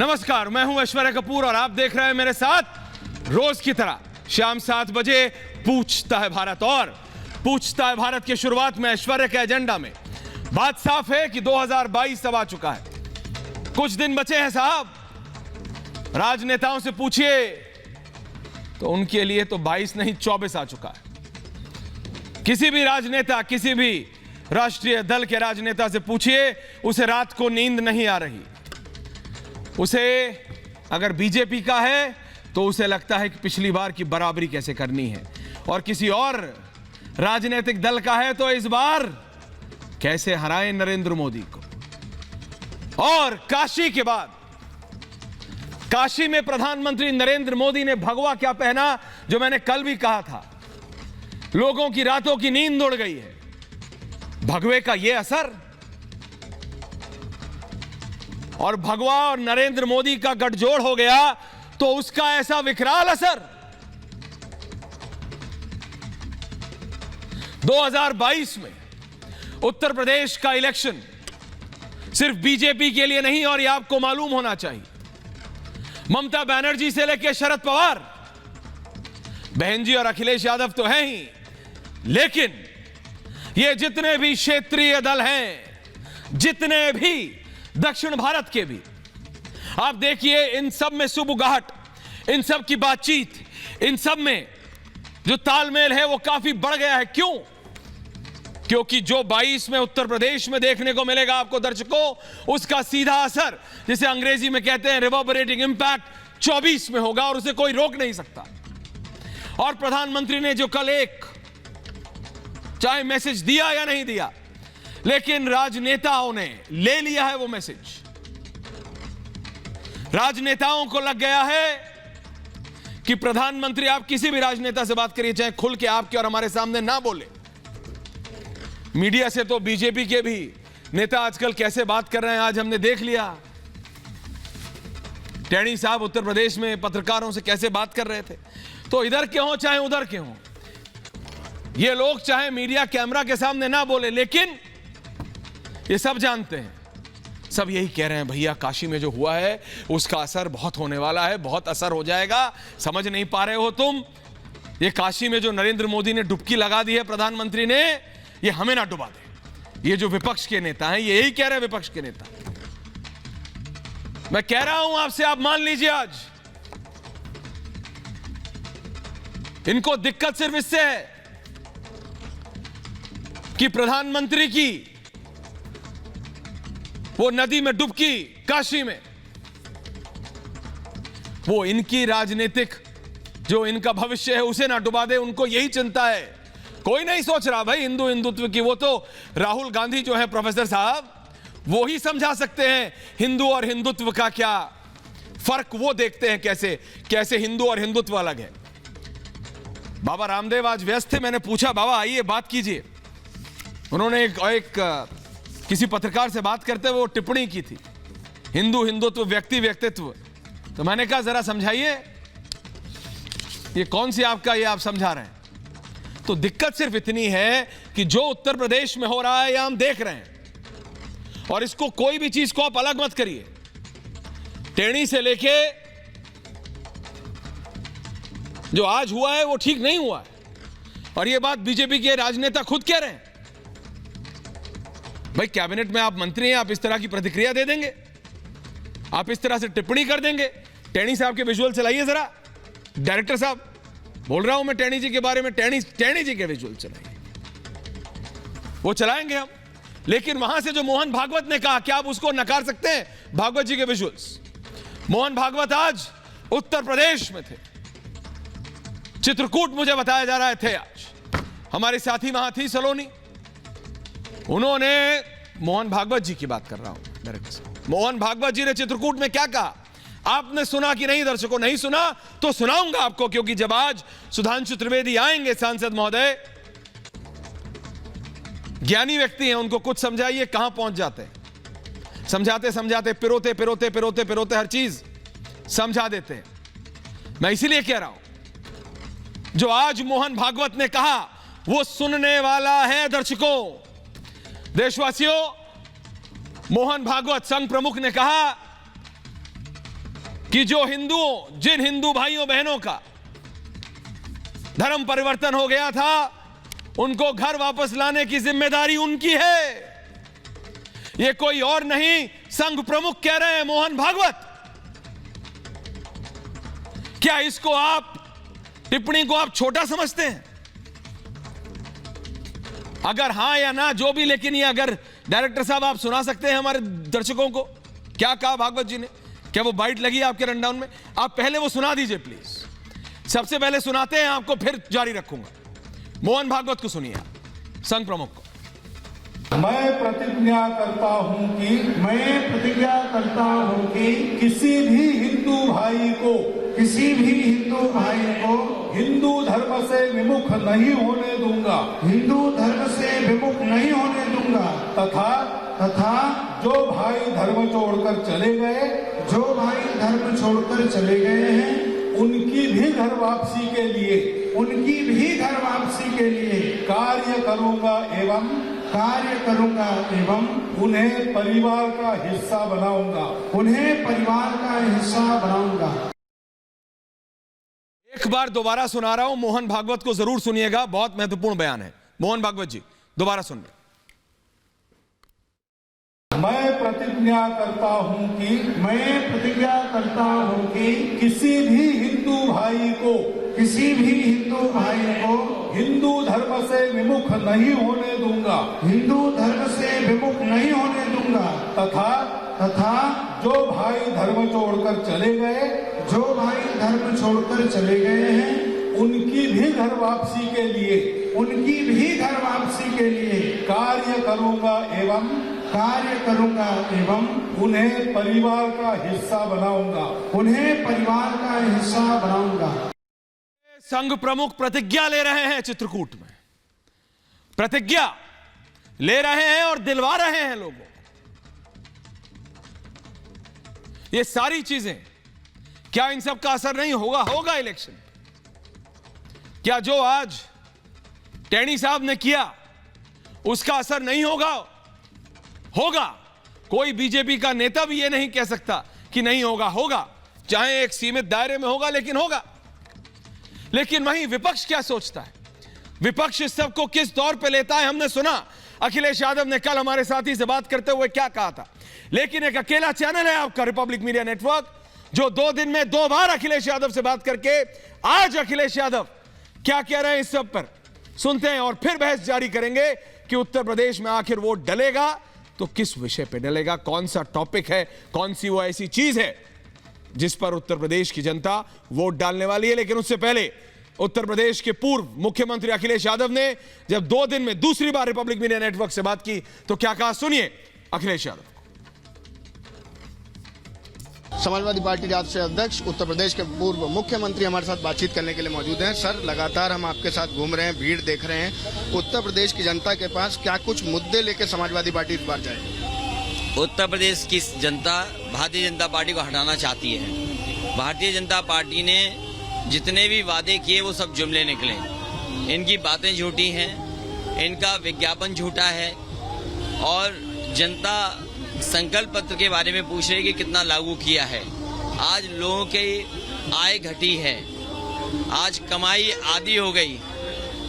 नमस्कार, मैं हूं ऐश्वर्या कपूर और आप देख रहे हैं मेरे साथ रोज की तरह शाम 7 बजे पूछता है भारत। और पूछता है भारत की शुरुआत में ऐश्वर्या के एजेंडा में बात साफ है कि 2022 अब आ चुका है। कुछ दिन बचे हैं साहब। राजनेताओं से पूछिए तो उनके लिए तो 22 नहीं 24 आ चुका है। किसी भी राजनेता, किसी भी राष्ट्रीय दल के राजनेता से पूछिए, उसे रात को नींद नहीं आ रही। उसे अगर बीजेपी का है तो उसे लगता है कि पिछली बार की बराबरी कैसे करनी है, और किसी और राजनीतिक दल का है तो इस बार कैसे हराएं नरेंद्र मोदी को। और काशी के बाद, काशी में प्रधानमंत्री नरेंद्र मोदी ने भगवा क्या पहना, जो मैंने कल भी कहा था, लोगों की रातों की नींद उड़ गई है। भगवे का यह असर, और भगवा और नरेंद्र मोदी का गठजोड़ हो गया तो उसका ऐसा विकराल असर। 2022 में उत्तर प्रदेश का इलेक्शन सिर्फ बीजेपी के लिए नहीं, और यह आपको मालूम होना चाहिए, ममता बनर्जी से लेकर शरद पवार, बहन जी और अखिलेश यादव तो हैं ही, लेकिन ये जितने भी क्षेत्रीय दल हैं, जितने भी दक्षिण भारत के भी, आप देखिए इन सब में सुबुगाहट, इन सब की बातचीत, इन सब में जो तालमेल है वो काफी बढ़ गया है। क्यों? क्योंकि जो 22 में उत्तर प्रदेश में देखने को मिलेगा आपको दर्शकों, उसका सीधा असर, जिसे अंग्रेजी में कहते हैं रिवर्बरेटिंग इंपैक्ट, 24 में होगा और उसे कोई रोक नहीं सकता। और प्रधानमंत्री ने जो कल एक, चाहे मैसेज दिया या नहीं दिया, लेकिन राजनेताओं ने ले लिया है वो मैसेज। राजनेताओं को लग गया है कि प्रधानमंत्री, आप किसी भी राजनेता से बात करिए, चाहे खुल के आपके और हमारे सामने ना बोले, मीडिया से तो बीजेपी के भी नेता आजकल कैसे बात कर रहे हैं आज हमने देख लिया। टैनी साहब उत्तर प्रदेश में पत्रकारों से कैसे बात कर रहे थे। तो इधर के हों चाहे उधर के हों, ये लोग चाहे मीडिया कैमरा के सामने ना बोले, लेकिन ये सब जानते हैं, सब यही कह रहे हैं, भैया काशी में जो हुआ है उसका असर बहुत होने वाला है, बहुत असर हो जाएगा। समझ नहीं पा रहे हो तुम, ये काशी में जो नरेंद्र मोदी ने डुबकी लगा दी है प्रधानमंत्री ने, ये हमें ना डुबा दे। ये जो विपक्ष के नेता हैं ये यही कह रहे हैं, विपक्ष के नेता। मैं कह रहा हूं आपसे, आप मान लीजिए, आज इनको दिक्कत सिर्फ इससे है कि प्रधानमंत्री की वो नदी में डुबकी काशी में, वो इनकी राजनीतिक जो इनका भविष्य है उसे ना डुबा दे। उनको यही चिंता है। कोई नहीं सोच रहा भाई हिंदू हिंदुत्व की, वो तो राहुल गांधी जो है प्रोफेसर साहब, वो ही समझा सकते हैं हिंदू और हिंदुत्व का क्या फर्क। वो देखते हैं कैसे कैसे हिंदू और हिंदुत्व अलग है। बाबा रामदेव आज व्यस्त थे, मैंने पूछा बाबा आइए बात कीजिए। उन्होंने एक किसी पत्रकार से बात करते हुए वो टिप्पणी की थी, हिंदू हिंदुत्व व्यक्ति व्यक्तित्व। तो मैंने कहा जरा समझाइए, ये कौन सी आपका ये आप समझा रहे हैं। तो दिक्कत सिर्फ इतनी है कि जो उत्तर प्रदेश में हो रहा है यह हम देख रहे हैं, और इसको कोई भी चीज को आप अलग मत करिए। टेढ़ी से लेके जो आज हुआ है वो ठीक नहीं हुआ है, और ये बात बीजेपी के राजनेता खुद कह रहे हैं। भाई कैबिनेट में आप मंत्री हैं, आप इस तरह की प्रतिक्रिया दे देंगे, आप इस तरह से टिप्पणी कर देंगे। टैनी साहब के विजुअल चलाइए जरा, डायरेक्टर साहब, बोल रहा हूं मैं टैनी जी के बारे में, टैनी जी के विजुअल चलाइए। वो चलाएंगे हम, लेकिन वहां से जो मोहन भागवत ने कहा, क्या आप उसको नकार सकते हैं? भागवत जी के विजुअल्स, मोहन भागवत आज उत्तर प्रदेश में थे, चित्रकूट मुझे बताया जा रहा है थे आज, हमारी साथी वहां थी सलोनी। उन्होंने, मोहन भागवत जी की बात कर रहा हूं डायरेक्टर साहब, मोहन भागवत जी ने चित्रकूट में क्या कहा आपने सुना कि नहीं? दर्शकों नहीं सुना तो सुनाऊंगा आपको, क्योंकि जब आज सुधांशु त्रिवेदी आएंगे सांसद महोदय, ज्ञानी व्यक्ति हैं, उनको कुछ समझाइए, कहां पहुंच जाते हैं, समझाते समझाते पिरोते पिरोते पिरोते पिरोते हर चीज समझा देते हैं। मैं इसीलिए कह रहा हूं, जो आज मोहन भागवत ने कहा वो सुनने वाला है दर्शकों, देशवासियों। मोहन भागवत संघ प्रमुख ने कहा कि जिन हिंदू भाइयों बहनों का धर्म परिवर्तन हो गया था, उनको घर वापस लाने की जिम्मेदारी उनकी है। ये कोई और नहीं, संघ प्रमुख कह रहे हैं, मोहन भागवत। क्या इसको टिप्पणी को आप छोटा समझते हैं? अगर हां या ना जो भी, लेकिन ये अगर डायरेक्टर साहब आप सुना सकते हैं हमारे दर्शकों को क्या कहा भागवत जी ने? क्या वो बाइट लगी आपके रनडाउन में? आप पहले वो सुना दीजिए प्लीज। सबसे पहले सुनाते हैं आपको, फिर जारी रखूंगा। मोहन भागवत को सुनिए आप, संघ प्रमुख को। मैं प्रतिज्ञा करता हूं कि किसी भी हिंदू भाई को हिंदू धर्म से विमुख नहीं होने दूंगा तथा जो भाई धर्म छोड़कर चले गए हैं उनकी भी घर वापसी के लिए कार्य करूंगा एवं उन्हें परिवार का हिस्सा बनाऊंगा। एक बार दोबारा सुना रहा हूं, मोहन भागवत को जरूर सुनिएगा, बहुत महत्वपूर्ण बयान है। मोहन भागवत जी दोबारा सुनिए। मैं प्रतिज्ञा करता हूं कि किसी भी हिंदू भाई को हिंदू धर्म से विमुख नहीं होने दूंगा तथा जो भाई धर्म छोड़कर चले गए हैं उनकी भी घर वापसी के लिए कार्य करूंगा एवं उन्हें परिवार का हिस्सा बनाऊंगा। संघ प्रमुख प्रतिज्ञा ले रहे हैं, चित्रकूट में प्रतिज्ञा ले रहे हैं और दिलवा रहे हैं लोगों। ये सारी चीजें, क्या इन सब का असर नहीं होगा इलेक्शन? क्या जो आज टेनी साहब ने किया उसका असर नहीं होगा? कोई बीजेपी का नेता भी ये नहीं कह सकता कि नहीं होगा, चाहे एक सीमित दायरे में होगा, लेकिन होगा। लेकिन वहीं विपक्ष क्या सोचता है? विपक्ष इस सब को किस तौर पे लेता है? हमने सुना अखिलेश यादव ने कल हमारे साथी से बात करते हुए क्या कहा था, लेकिन एक अकेला चैनल है आपका रिपब्लिक मीडिया नेटवर्क, जो 2 दिन में 2 बार अखिलेश यादव से बात करके आज अखिलेश यादव क्या कह रहे हैं इस सब पर सुनते हैं और फिर बहस जारी करेंगे कि उत्तर प्रदेश में आखिर वोट डलेगा तो किस विषय पे डलेगा, कौन सा टॉपिक है, कौन सी वो ऐसी चीज है जिस पर उत्तर प्रदेश की जनता वोट डालने वाली है। लेकिन उससे पहले उत्तर प्रदेश के पूर्व मुख्यमंत्री अखिलेश यादव ने जब 2 दिन में दूसरी बार रिपब्लिक मीडिया नेटवर्क से बात की तो क्या कहा, सुनिए अखिलेश यादव। समाजवादी पार्टी राष्ट्रीय अध्यक्ष उत्तर प्रदेश के पूर्व मुख्यमंत्री हमारे साथ बातचीत करने के लिए मौजूद हैं। सर, लगातार हम आपके साथ घूम रहे हैं, भीड़ देख रहे हैं, उत्तर प्रदेश की जनता के पास क्या कुछ मुद्दे लेकर समाजवादी पार्टी इस बार जाएगी? उत्तर प्रदेश की जनता भारतीय जनता पार्टी को हटाना चाहती है। भारतीय जनता पार्टी ने जितने भी वादे किए वो सब जुमले निकले। इनकी बातें झूठी हैं, इनका विज्ञापन झूठा है और जनता संकल्प पत्र के बारे में पूछ रही कि कितना लागू किया है। आज लोगों की आय घटी है, आज कमाई आधी हो गई,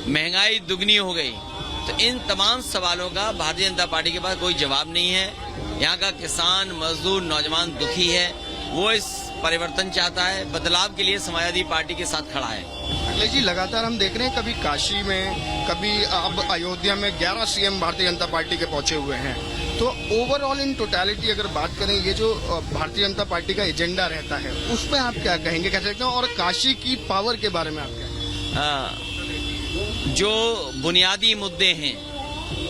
महंगाई दुगनी हो गई। तो इन तमाम सवालों का भारतीय जनता पार्टी के पास कोई जवाब नहीं है। यहाँ का किसान, मजदूर, नौजवान दुखी है, वो इस परिवर्तन चाहता है, बदलाव के लिए समाजवादी पार्टी के साथ खड़ा है। अखिलेश जी, लगातार हम देख रहे हैं, कभी काशी में, कभी अब अयोध्या में 11 सीएम भारतीय जनता पार्टी के पहुंचे हुए हैं। तो ओवरऑल इन टोटलिटी अगर बात करें, ये जो भारतीय जनता पार्टी का एजेंडा रहता है उसमें आप क्या कहेंगे, कह सकते हैं? और काशी की पावर के बारे में आप क्या? जो बुनियादी मुद्दे हैं,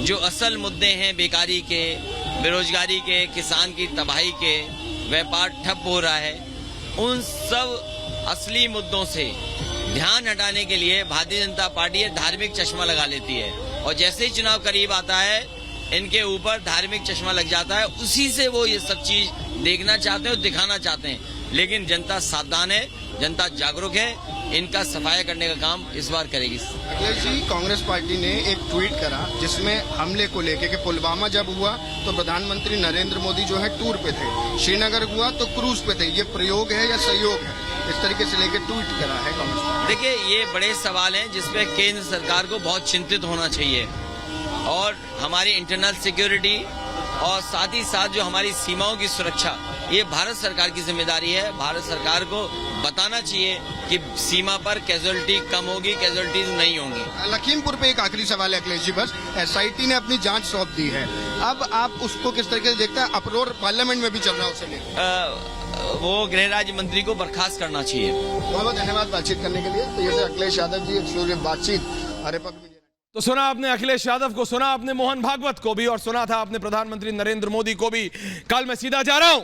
जो असल मुद्दे हैं, बेकारी के, बेरोजगारी के, किसान की तबाही के, व्यापार ठप हो रहा है, उन सब असली मुद्दों से ध्यान हटाने के लिए भारतीय जनता पार्टी धार्मिक चश्मा लगा लेती है और जैसे ही चुनाव करीब आता है इनके ऊपर धार्मिक चश्मा लग जाता है। उसी से वो ये सब चीज देखना चाहते हैं और दिखाना चाहते हैं। लेकिन जनता सावधान है, जनता जागरूक है इनका सफाया करने का काम इस बार करेगी। अखिलेश जी, कांग्रेस पार्टी ने एक ट्वीट करा जिसमें हमले को लेके कि पुलवामा जब हुआ तो प्रधानमंत्री नरेंद्र मोदी जो है टूर पे थे, श्रीनगर हुआ तो क्रूज पे थे, ये प्रयोग है या सहयोग है? इस तरीके से लेके ट्वीट करा है कांग्रेस पार्टी। देखिए, ये बड़े सवाल हैं जिसपे केंद्र सरकार को बहुत चिंतित होना चाहिए और हमारी इंटरनल सिक्योरिटी और साथ ही साथ जो हमारी सीमाओं की सुरक्षा, ये भारत सरकार की जिम्मेदारी है। भारत सरकार को बताना चाहिए कि सीमा पर कैजुअलिटी कम होगी, कैजुअलिटीज नहीं होंगी। लखीमपुर पे एक आखिरी सवाल है अखिलेश जी, बस एसआईटी ने अपनी जांच सौंप दी है, अब आप उसको किस तरीके से देखते हैं? अपरोर पार्लियामेंट में भी चल रहा है उसे लेकर। वो गृह राज्य मंत्री को बर्खास्त करना चाहिए। बहुत बहुत धन्यवाद बातचीत करने के लिए। तो ये थे अखिलेश यादव जी, एक्सक्लूसिव बातचीत हरे पग। तो सुना आपने अखिलेश यादव को, सुना आपने मोहन भागवत को भी, और सुना था आपने प्रधानमंत्री नरेंद्र मोदी को भी। कल मैं सीधा जा रहा हूं।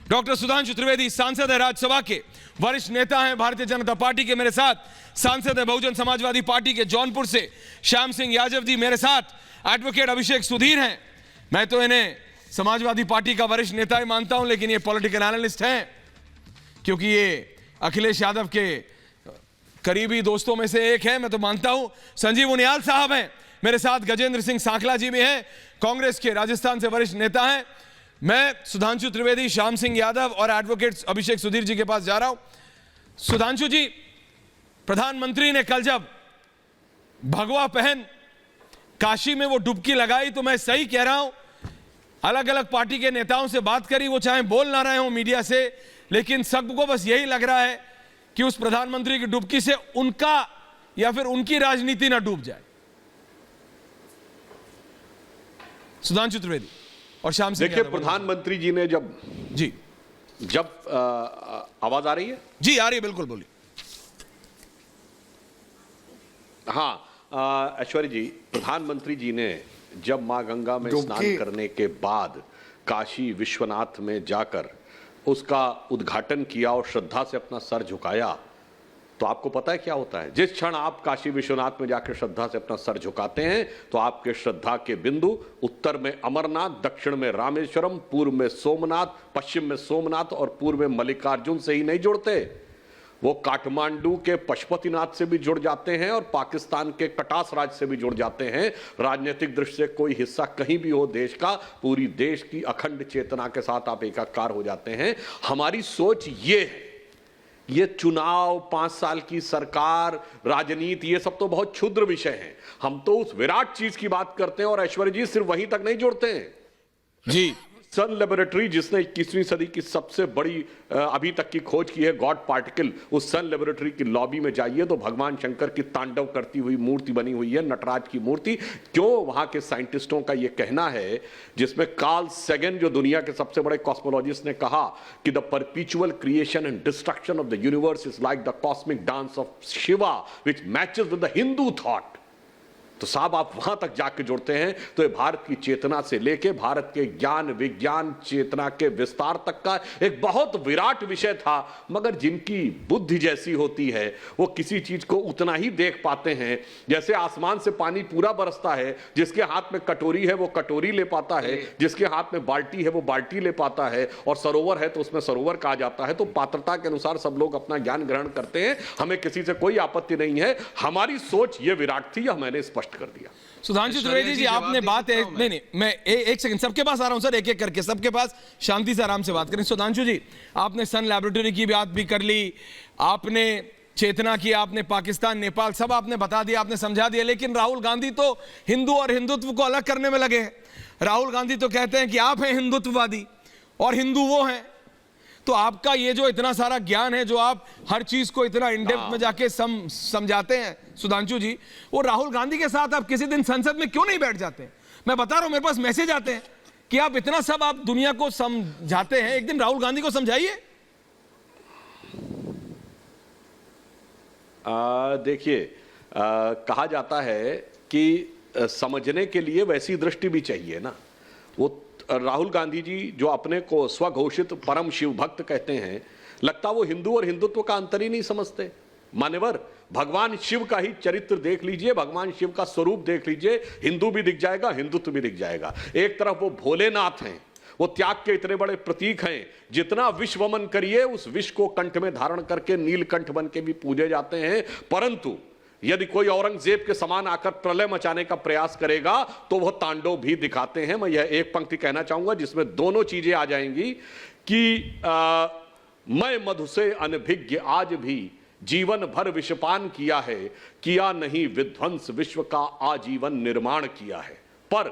डॉक्टर सुधांशु त्रिवेदी सांसद है राज्यसभा के, वरिष्ठ नेता हैं भारतीय जनता पार्टी के, मेरे साथ सांसद है बहुजन समाजवादी पार्टी के जौनपुर से श्याम सिंह यादव जी, मेरे साथ एडवोकेट अभिषेक सुधीर हैं। मैं तो इन्हें समाजवादी पार्टी का वरिष्ठ नेता ही मानता हूं, लेकिन ये पॉलिटिकल एनालिस्ट हैं क्योंकि ये अखिलेश यादव के करीबी दोस्तों में से एक है, मैं तो मानता हूं। संजीव उनियाल साहब हैं मेरे साथ, गजेंद्र सिंह सांखला जी भी हैं, कांग्रेस के राजस्थान से वरिष्ठ नेता हैं। मैं सुधांशु त्रिवेदी, श्याम सिंह यादव और एडवोकेट अभिषेक सुधीर जी के पास जा रहा हूं। सुधांशु जी, प्रधानमंत्री ने कल जब भगवा पहन काशी में वो डुबकी लगाई, तो मैं सही कह रहा हूं, अलग अलग पार्टी के नेताओं से बात करी, वो चाहे बोल ना रहे हो मीडिया से, लेकिन सबको बस यही लग रहा है कि उस प्रधानमंत्री की डुबकी से उनका या फिर उनकी राजनीति ना डूब जाए। सुधांशु त्रिवेदी और श्याम सिंह। देखिए, प्रधानमंत्री जी ने जब आवाज आ रही है? जी आ रही है, बिल्कुल बोलिए। हाँ, ऐश्वर्य जी, प्रधानमंत्री जी ने जब मां गंगा में स्नान करने के बाद काशी विश्वनाथ में जाकर उसका उद्घाटन किया और श्रद्धा से अपना सर झुकाया, तो आपको पता है क्या होता है? जिस क्षण आप काशी विश्वनाथ में जाकर श्रद्धा से अपना सर झुकाते हैं तो आपके श्रद्धा के बिंदु उत्तर में अमरनाथ, दक्षिण में रामेश्वरम, पूर्व में सोमनाथ, पश्चिम में सोमनाथ और पूर्व में मल्लिकार्जुन से ही नहीं जुड़ते, वो काठमांडू के पशुपतिनाथ से भी जुड़ जाते हैं और पाकिस्तान के कटास राज से भी जुड़ जाते हैं। राजनीतिक दृष्टि से कोई हिस्सा कहीं भी हो देश का, पूरी देश की अखंड चेतना के साथ आप एकाकार हो जाते हैं। हमारी सोच ये है, ये चुनाव, 5 साल की सरकार, राजनीति, ये सब तो बहुत क्षुद्र विषय हैं। हम तो उस विराट चीज की बात करते हैं। और ऐश्वर्य जी सिर्फ वहीं तक नहीं जुड़ते हैं जी। सन लेबोरेटरी, जिसने 21वीं सदी की सबसे बड़ी अभी तक की खोज की है, गॉड पार्टिकल, उस सन लेबोरेटरी की लॉबी में जाइए तो भगवान शंकर की तांडव करती हुई मूर्ति बनी हुई है, नटराज की मूर्ति। क्यों? वहां के साइंटिस्टों का यह कहना है, जिसमें कार्ल सेगन, जो दुनिया के सबसे बड़े कॉस्मोलॉजिस्ट, ने कहा कि the perpetual creation and destruction of the universe is like the cosmic dance of Shiva which matches with the Hindu thought. तो साहब, आप वहां तक जाके जुड़ते हैं तो ये भारत की चेतना से लेके भारत के ज्ञान विज्ञान चेतना के विस्तार तक का एक बहुत विराट विषय था। मगर जिनकी बुद्धि जैसी होती है वो किसी चीज को उतना ही देख पाते हैं। जैसे आसमान से पानी पूरा बरसता है, जिसके हाथ में कटोरी है वो कटोरी ले पाता है, जिसके हाथ में बाल्टी है वो बाल्टी ले पाता है, और सरोवर है तो उसमें सरोवर कहा जाता है। तो पात्रता के अनुसार सब लोग अपना ज्ञान ग्रहण करते हैं, हमें किसी से कोई आपत्ति नहीं है। हमारी सोच ये विराट थी, यह मैंने स्पष्ट कर दिया। सुधांशु त्रिवेदी जी, आपने बात है, नहीं, मैं एक सेकंड, सबके पास आ रहा हूं सर, एक एक करके सबके पास, शांति से आराम से बात करें। सुधांशु जी, आपने सन लैबोरेटरी की बात भी कर ली, आपने चेतना की, आपने पाकिस्तान, नेपाल, सब आपने बता दिया, आपने समझा दिया। लेकिन राहुल गांधी तो हिंदू और हिंदुत्व को अलग करने में लगे हैं। राहुल गांधी तो कहते हैं कि आप हैं हिंदुत्ववादी और हिंदू वो हैं। तो आपका ये जो इतना सारा ज्ञान है, जो आप हर चीज को इतना इनडेप्थ में जाके समझाते हैं सुधांशु जी, वो राहुल गांधी के साथ आप किसी दिन संसद में क्यों नहीं बैठ जाते? मैं बता रहा हूं, मेरे पास मैसेज आते हैं कि आप इतना सब आप दुनिया को समझाते हैं, एक दिन राहुल गांधी को समझाइए। देखिए, कहा जाता है कि समझने के लिए वैसी दृष्टि भी चाहिए ना। वो राहुल गांधी जी जो अपने को स्वघोषित परम शिव भक्त कहते हैं, लगता वो हिंदू और हिंदुत्व का अंतर ही नहीं समझते। मान्यवर, भगवान शिव का ही चरित्र देख लीजिए, भगवान शिव का स्वरूप देख लीजिए, हिंदू भी दिख जाएगा, हिंदुत्व भी दिख जाएगा। एक तरफ वो भोलेनाथ हैं, वो त्याग के इतने बड़े प्रतीक हैं, जितना विष वमन करिए उस विष को कंठ में धारण करके नीलकंठ बन के भी पूजे जाते हैं। परंतु यदि कोई औरंगजेब के समान आकर प्रलय मचाने का प्रयास करेगा तो वह तांडव भी दिखाते हैं। मैं यह एक पंक्ति कहना चाहूंगा जिसमें दोनों चीजें आ जाएंगी कि मैं मधु से अनभिज्ञ आज भी जीवन भर विषपान किया है, किया नहीं विध्वंस विश्व का आजीवन निर्माण किया है, पर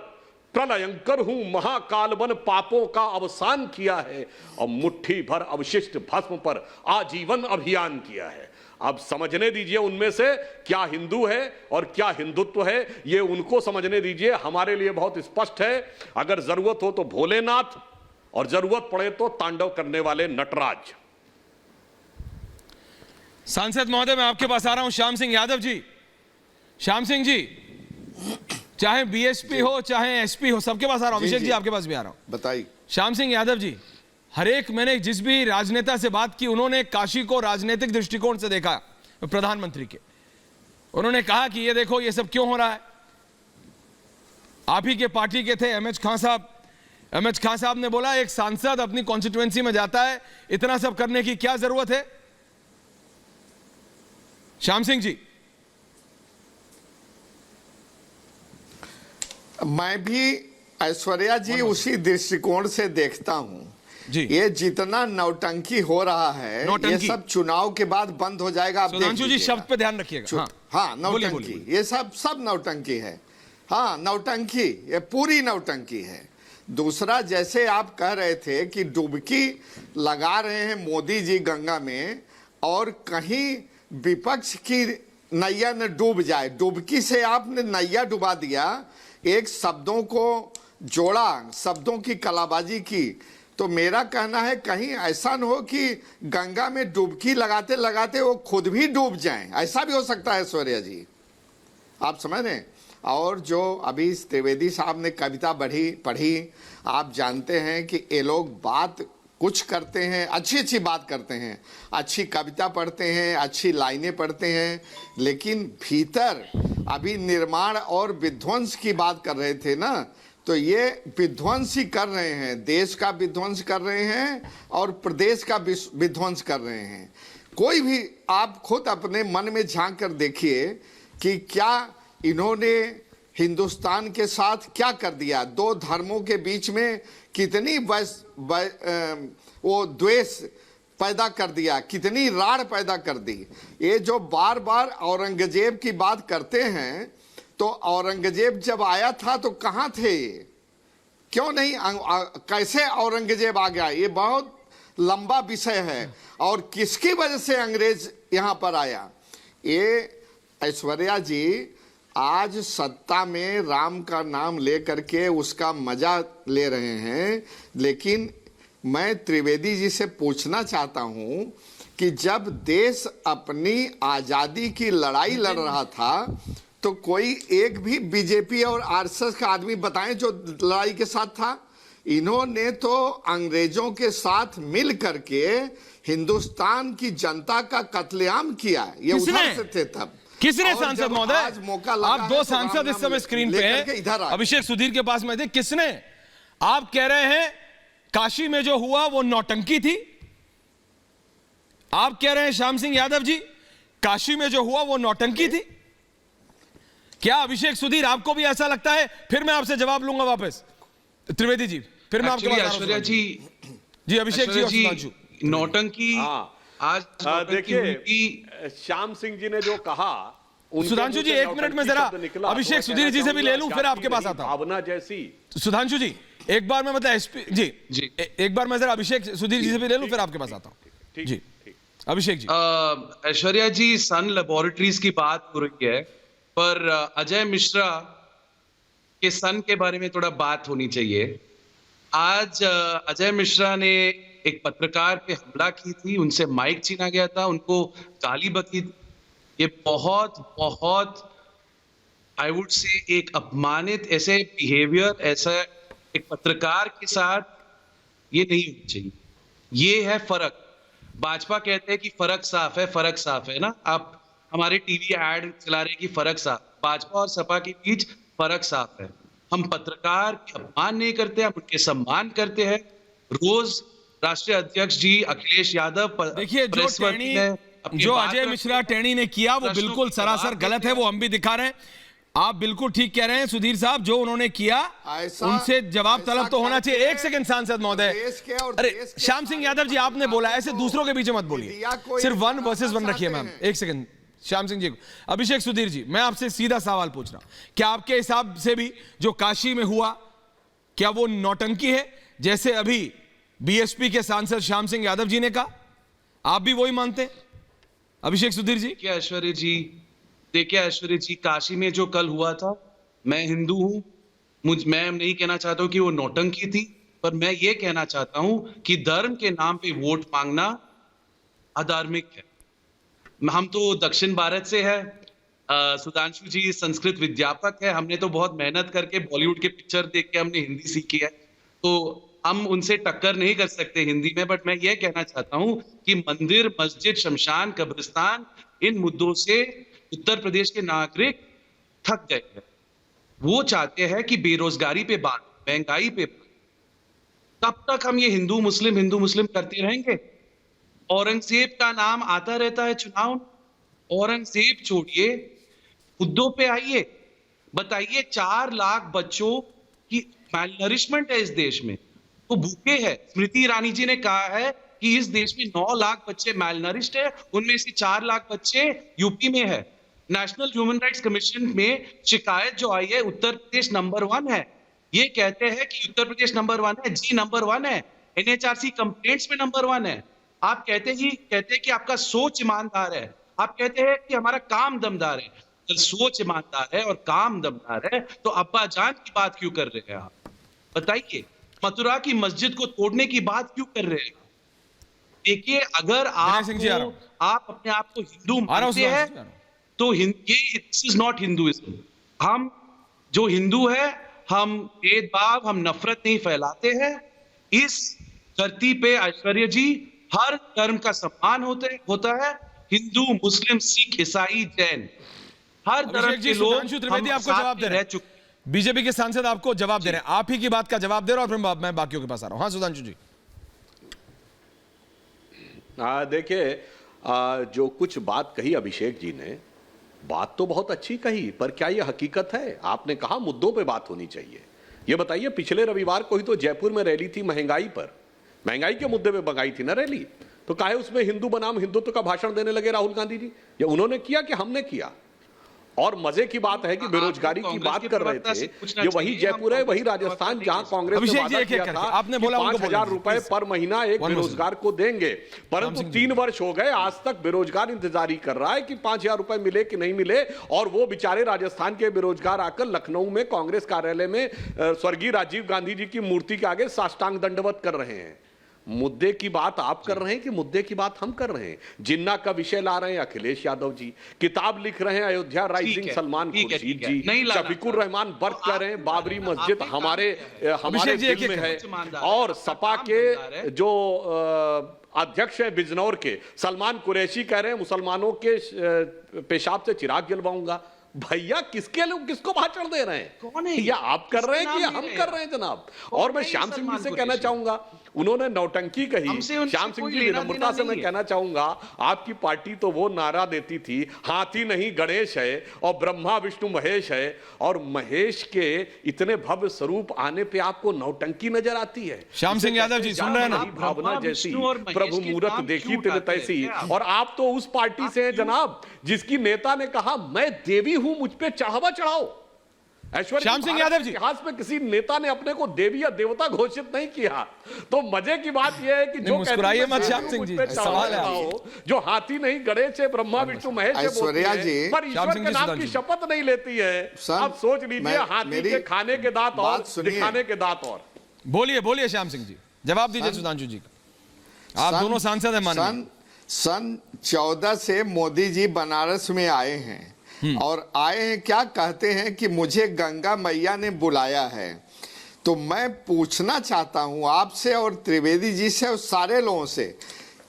प्रलयंकर हूं महाकाल बन पापों का अवसान किया है और मुट्ठी भर अवशिष्ट भस्म पर आजीवन अभियान किया है। अब समझने दीजिए उनमें से क्या हिंदू है और क्या हिंदुत्व है, ये उनको समझने दीजिए। हमारे लिए बहुत स्पष्ट है, अगर जरूरत हो तो भोलेनाथ और जरूरत पड़े तो तांडव करने वाले नटराज। सांसद महोदय, मैं आपके पास आ रहा हूं। श्याम सिंह यादव जी, श्याम सिंह जी, चाहे बीएसपी हो चाहे एसपी हो, सबके पास आ रहा हूं। अभिषेक जी आपके पास भी आ रहा हूं। बताइए। श्याम सिंह यादव जी, हर एक, मैंने जिस भी राजनेता से बात की उन्होंने काशी को राजनीतिक दृष्टिकोण से देखा, प्रधानमंत्री के। उन्होंने कहा कि ये देखो ये सब क्यों हो रहा है। आप ही के पार्टी के थे एमएच खान साहब। एमएच खान साहब ने बोला एक सांसद अपनी कॉन्स्टिट्यूएंसी में जाता है, इतना सब करने की क्या जरूरत है। श्याम सिंह जी, मैं भी ऐश्वर्या जी उसी दृष्टिकोण से देखता हूं जी। ये जितना नौटंकी हो रहा है ये सब चुनाव के बाद बंद हो जाएगा। आप सुधांशु जी शब्द पे ध्यान रखिएगा। हाँ, नौटंकी, ये सब नौटंकी है। हाँ, नौटंकी, ये पूरी नौटंकी है। दूसरा, जैसे आप कह रहे थे कि डुबकी लगा रहे हैं मोदी जी गंगा में और कहीं विपक्ष की नैया न डूब जाए, डुबकी से आपने नैया डुबा दिया। एक शब्दों को जोड़ा, शब्दों की कलाबाजी की। तो मेरा कहना है कहीं ऐसा न हो कि गंगा में डुबकी लगाते लगाते वो खुद भी डूब जाएं, ऐसा भी हो सकता है ऐश्वर्या जी, आप समझ रहे हैं। और जो अभी त्रिवेदी साहब ने कविता पढ़ी, आप जानते हैं कि ये लोग बात कुछ करते हैं, अच्छी अच्छी बात करते हैं, अच्छी कविता पढ़ते हैं, अच्छी लाइनें पढ़ते हैं, लेकिन भीतर अभी निर्माण और विध्वंस की बात कर रहे थे ना, तो ये विध्वंस ही कर रहे हैं। देश का विध्वंस कर रहे हैं और प्रदेश का विध्वंस कर रहे हैं। कोई भी आप खुद अपने मन में झांक कर देखिए कि क्या इन्होंने हिंदुस्तान के साथ क्या कर दिया। दो धर्मों के बीच में कितनी वो द्वेष पैदा कर दिया, कितनी राड़ पैदा कर दी। ये जो बार बार औरंगजेब की बात करते हैं, तो औरंगजेब जब आया था तो कहाँ थे, क्यों नहीं, कैसे औरंगजेब आ गया, ये बहुत लंबा विषय है। और किसकी वजह से अंग्रेज यहाँ पर आया। ये ऐश्वर्या जी आज सत्ता में राम का नाम लेकर के उसका मजा ले रहे हैं, लेकिन मैं त्रिवेदी जी से पूछना चाहता हूं कि जब देश अपनी आजादी की लड़ाई लड़ रहा था तो कोई एक भी बीजेपी और आरएसएस का आदमी बताएं जो लड़ाई के साथ था। इन्होंने तो अंग्रेजों के साथ मिल करके हिंदुस्तान की जनता का कत्लेआम किया। ये उधर से थे तब। किसने, सांसद महोदय, आप दो सांसद इस समय स्क्रीन पे हैं, अभिषेक सुधीर के पास में थे, किसने, आप कह रहे हैं काशी में जो हुआ वो नौटंकी थी। आप कह रहे हैं श्याम सिंह यादव जी काशी में जो हुआ वो नौटंकी थी। क्या अभिषेक सुधीर आपको भी ऐसा लगता है? फिर मैं आपसे जवाब लूंगा वापस। त्रिवेदी जी, फिर मैं आपके पास ऐश्वर्या जी, अभिषेक जी और सुधांशु। नौटंकी आज देखिए श्याम सिंह जी ने जो कहा, सुधांशु जी एक मिनट में जरा अभिषेक सुधीर जी से भी ले लूं, फिर आपके पास आता हूं। भावना जैसी सुधांशु जी एक बार मैं मतलब एसपी जी एक बार मैं जरा अभिषेक सुधीर जी से भी ले लूं, फिर आपके पास आता हूं। जी अभिषेक जी। ऐश्वर्या जी, सन लेबोरेटरीज की बात हो रही है, पर अजय मिश्रा के सन के बारे में थोड़ा बात होनी चाहिए। आज अजय मिश्रा ने एक पत्रकार पे हमला की थी, उनसे माइक छीना गया था, उनको गाली बकी। ये बहुत बहुत आई वुड से एक अपमानित ऐसे बिहेवियर, ऐसा एक पत्रकार के साथ ये नहीं होना चाहिए। ये है फर्क। भाजपा कहते हैं कि फर्क साफ है ना। आप हमारे टीवी एड चला रहे हैं कि फर्क साफ, भाजपा और सपा के बीच फर्क साफ है। हम पत्रकार के अपमान नहीं करते, हम उनके सम्मान करते हैं। रोज राष्ट्रीय अध्यक्ष जी अखिलेश यादव देखिए जो अजय मिश्रा टेणी ने किया वो बिल्कुल सरासर गलत है, वो हम भी दिखा रहे हैं। आप बिल्कुल ठीक कह रहे हैं सुधीर साहब, जो उन्होंने किया उनसे जवाब तलब तो होना चाहिए। एक सेकंड सांसद महोदय, अरे श्याम सिंह यादव जी आपने बोला ऐसे दूसरों के बीच मत बोलिए, सिर्फ 1 वर्सेस 1 रखिए मैम। एक सेकंड श्याम सिंह जी, अभिषेक सुधीर जी, मैं आपसे सीधा सवाल पूछ रहा हूं, क्या आपके हिसाब से भी जो काशी में हुआ क्या वो नौटंकी है, जैसे अभी बीएसपी के सांसद श्याम सिंह यादव जी ने कहा? आप भी वही मानते हैं अभिषेक सुधीर जी? क्या ऐश्वर्य जी, देखिए ऐश्वर्य जी, काशी में जो कल हुआ था, मैं हिंदू हूं, मैं नहीं कहना चाहता हूं कि वो नौटंकी थी, पर मैं ये कहना चाहता हूं कि धर्म के नाम पे वोट मांगना अधार्मिक है। हम तो दक्षिण भारत से है, सुधांशु जी संस्कृत विद्यापक है, हमने तो बहुत मेहनत करके बॉलीवुड के पिक्चर देख के हमने हिंदी सीखी है, तो हम उनसे टक्कर नहीं कर सकते हिंदी में। बट मैं ये कहना चाहता हूं कि मंदिर, मस्जिद, शमशान, कब्रिस्तान, इन मुद्दों से उत्तर प्रदेश के नागरिक थक गए हैं। वो चाहते हैं कि बेरोजगारी पे बात, महंगाई पे बात। तब तक हम ये हिंदू मुस्लिम करते रहेंगे। औरंगजेब का नाम आता रहता है चुनाव। औरंगजेब छोड़िए, मुद्दों पे आइए, बताइए 4 लाख बच्चों की मैलनरिशमेंट है इस देश में, वो भूखे हैं। स्मृति ईरानी जी ने कहा है कि इस देश में 9 लाख बच्चे मैलनरिश्ड है, उनमें से 4 लाख बच्चे यूपी में है। नेशनल ह्यूमन राइट्स कमीशन में शिकायत जो आई है, उत्तर प्रदेश नंबर 1 है। ये कहते हैं कि उत्तर प्रदेश नंबर 1 है, जी नंबर 1 है, एनएचआरसी कंप्लेंट्स में नंबर 1 है। आप कहते हैं कि आपका सोच ईमानदार है, आप कहते हैं कि हमारा काम दमदार है। अगर सोच ईमानदार है और काम दमदार है तो अब्बा जान की बात क्यों कर रहे हैं आप? बताइए, मथुरा की मस्जिद को तोड़ने की बात क्यों कर रहे हैं? देखिए, अगर आप अपने आप को हिंदू मानते हैं तो दिस इज नॉट हिंदुइज्म। हम जो हिंदू है, हम भेदभाव, हम नफरत नहीं फैलाते हैं। इस धरती पे ऐश्वर्य जी हर धर्म का सम्मान होता है, हिंदू, मुस्लिम, सिख, ईसाई, जैन, हर धर्म के लोग आपको जवाब दे रहे हैं। बीजेपी के सांसद आपको जवाब दे रहे हैं, आप ही की बात का जवाब दे रहे हैं, और फिर मैं बाकियों के पास आ रहा हूं। हाँ सुधांशु जी। देखिए, जो कुछ बात कही अभिषेक जी ने, बात तो बहुत अच्छी कही, पर क्या यह हकीकत है? आपने कहा मुद्दों पे बात होनी चाहिए। यह बताइए, पिछले रविवार को ही तो जयपुर में रैली थी महंगाई पर, महंगाई के मुद्दे पे मंगाई थी ना रैली, तो काहे उसमें हिंदू बनाम हिंदुत्व का भाषण देने लगे राहुल गांधी जी? ये उन्होंने किया कि हमने किया? और मजे की बात है कि बेरोजगारी की बात कर रहे थे, ये वही जयपुर है, वही राजस्थान, जहां कांग्रेस ने वादा किया था आपने बोला 5,000 रुपए पर महीना एक बेरोजगार को देंगे, परंतु 3 वर्ष हो गए, आज तक बेरोजगार इंतजार ही कर रहा है कि 5,000 रुपए मिले कि नहीं मिले। और वो बेचारे राजस्थान के बेरोजगार आकर लखनऊ में कांग्रेस कार्यालय में स्वर्गीय राजीव गांधी जी की मूर्ति के आगे साष्टांग दंडवत कर रहे हैं। मुद्दे की बात आप कर रहे हैं कि मुद्दे की बात हम कर रहे हैं? जिन्ना का विषय ला रहे हैं अखिलेश यादव जी, किताब लिख रहे हैं अयोध्या राइजिंग सलमान खुर्शीद जी, शफीकुर रहमान वर्क कर रहे हैं बाबरी मस्जिद हमारे दिल में है, और सपा के जो अध्यक्ष है बिजनौर के सलमान कुरैशी कह रहे हैं मुसलमानों के पेशाब से चिराग जलवाऊंगा। भैया, किसके लोग किसको भाषण दे रहे हैं? कौन है? या आप कर रहे हैं कि हम कर रहे हैं जनाब? और मैं श्याम सिंह जी से कहना चाहूंगा, उन्होंने नौटंकी कही, श्याम सिंह जी विनम्रता से मैं कहना चाहूंगा, आपकी पार्टी तो वो नारा देती थी, हाथी नहीं गणेश है और ब्रह्मा विष्णु महेश है, और महेश के इतने भव्य स्वरूप आने पे आपको नौटंकी नजर आती है। श्याम सिंह यादव जी सुन रहे हैं ना? भावना जैसी, प्रभु मूरत देखी तिल तैसी। और आप तो उस पार्टी से हैं जनाब जिसकी नेता ने कहा मैं देवी हूं, मुझ पे चाहवा चढ़ाओ। श्याम सिंह यादव जी, इतिहास में किसी नेता ने अपने को देवी या देवता घोषित नहीं किया। तो मजे की बात यह है कि जो मुस्कुराइए मत श्याम सिंह जी, सवाल है जो हाथी नहीं गणेश है, ब्रह्मा विष्णु महेश है, पर ईश्वर के नाम की शपथ नहीं लेती है। आप सोच लीजिए, हाथी के खाने के दांत और दिखाने के दांत और। बोलिए श्याम सिंह जी, जवाब दीजिए सुधांशु जी का। आप दोनों सांसद हैं माननीय। सन 14 से मोदी जी बनारस में आए हैं, और आए हैं, क्या कहते हैं कि मुझे गंगा मैया ने बुलाया है। तो मैं पूछना चाहता हूं आपसे और त्रिवेदी जी से और सारे लोगों से,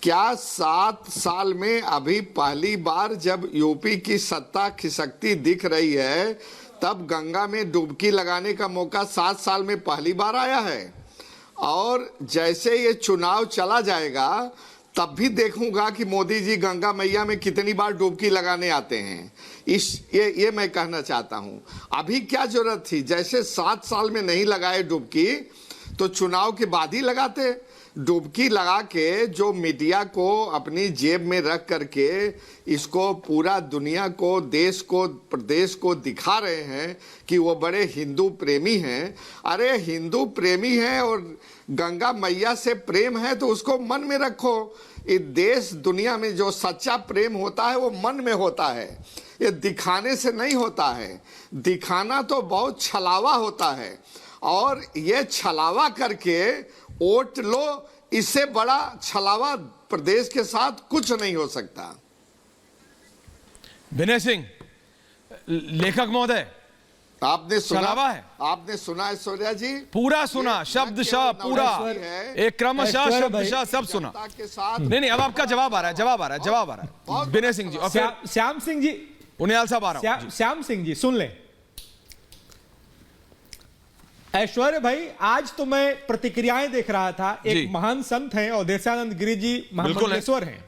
क्या 7 साल में अभी पहली बार जब यूपी की सत्ता खिसकती दिख रही है तब गंगा में डुबकी लगाने का मौका 7 साल में पहली बार आया है। और जैसे ये चुनाव चला जाएगा तब भी देखूंगा कि मोदी जी गंगा मैया में कितनी बार डुबकी लगाने आते हैं। ये मैं कहना चाहता हूं। अभी क्या जरूरत थी, जैसे 7 साल में नहीं लगाए डुबकी तो चुनाव के बाद ही लगाते। डुबकी लगा के जो मीडिया को अपनी जेब में रख करके इसको पूरा दुनिया को, देश को, प्रदेश को दिखा रहे हैं कि वो बड़े हिंदू प्रेमी हैं। अरे हिंदू प्रेमी हैं और गंगा मैया से प्रेम है तो उसको मन में रखो। इस देश दुनिया में जो सच्चा प्रेम होता है वो मन में होता है, ये दिखाने से नहीं होता है। दिखाना तो बहुत छलावा होता है और ये छलावा करके वोट लो, इससे बड़ा छलावा प्रदेश के साथ कुछ नहीं हो सकता। विनय सिंह, लेखक महोदय, आपने सुना? छलावा है? आपने सुना है सूर्या जी? पूरा सुना, शब्दशः पूरा, एक क्रमशः शब्दशः सब सुना। के साथ नहीं, अब आपका जवाब आ रहा है। विनय सिंह जी और फिर श्याम सिंह जी, उनियाल साहब आ रहा हूं। श्याम सिंह जी सुन ले। ऐश्वर्य भाई, आज तो मैं प्रतिक्रियाएं देख रहा था। एक महान संत हैं और देशानंद गिरी जी महामंडलेश्वर हैं,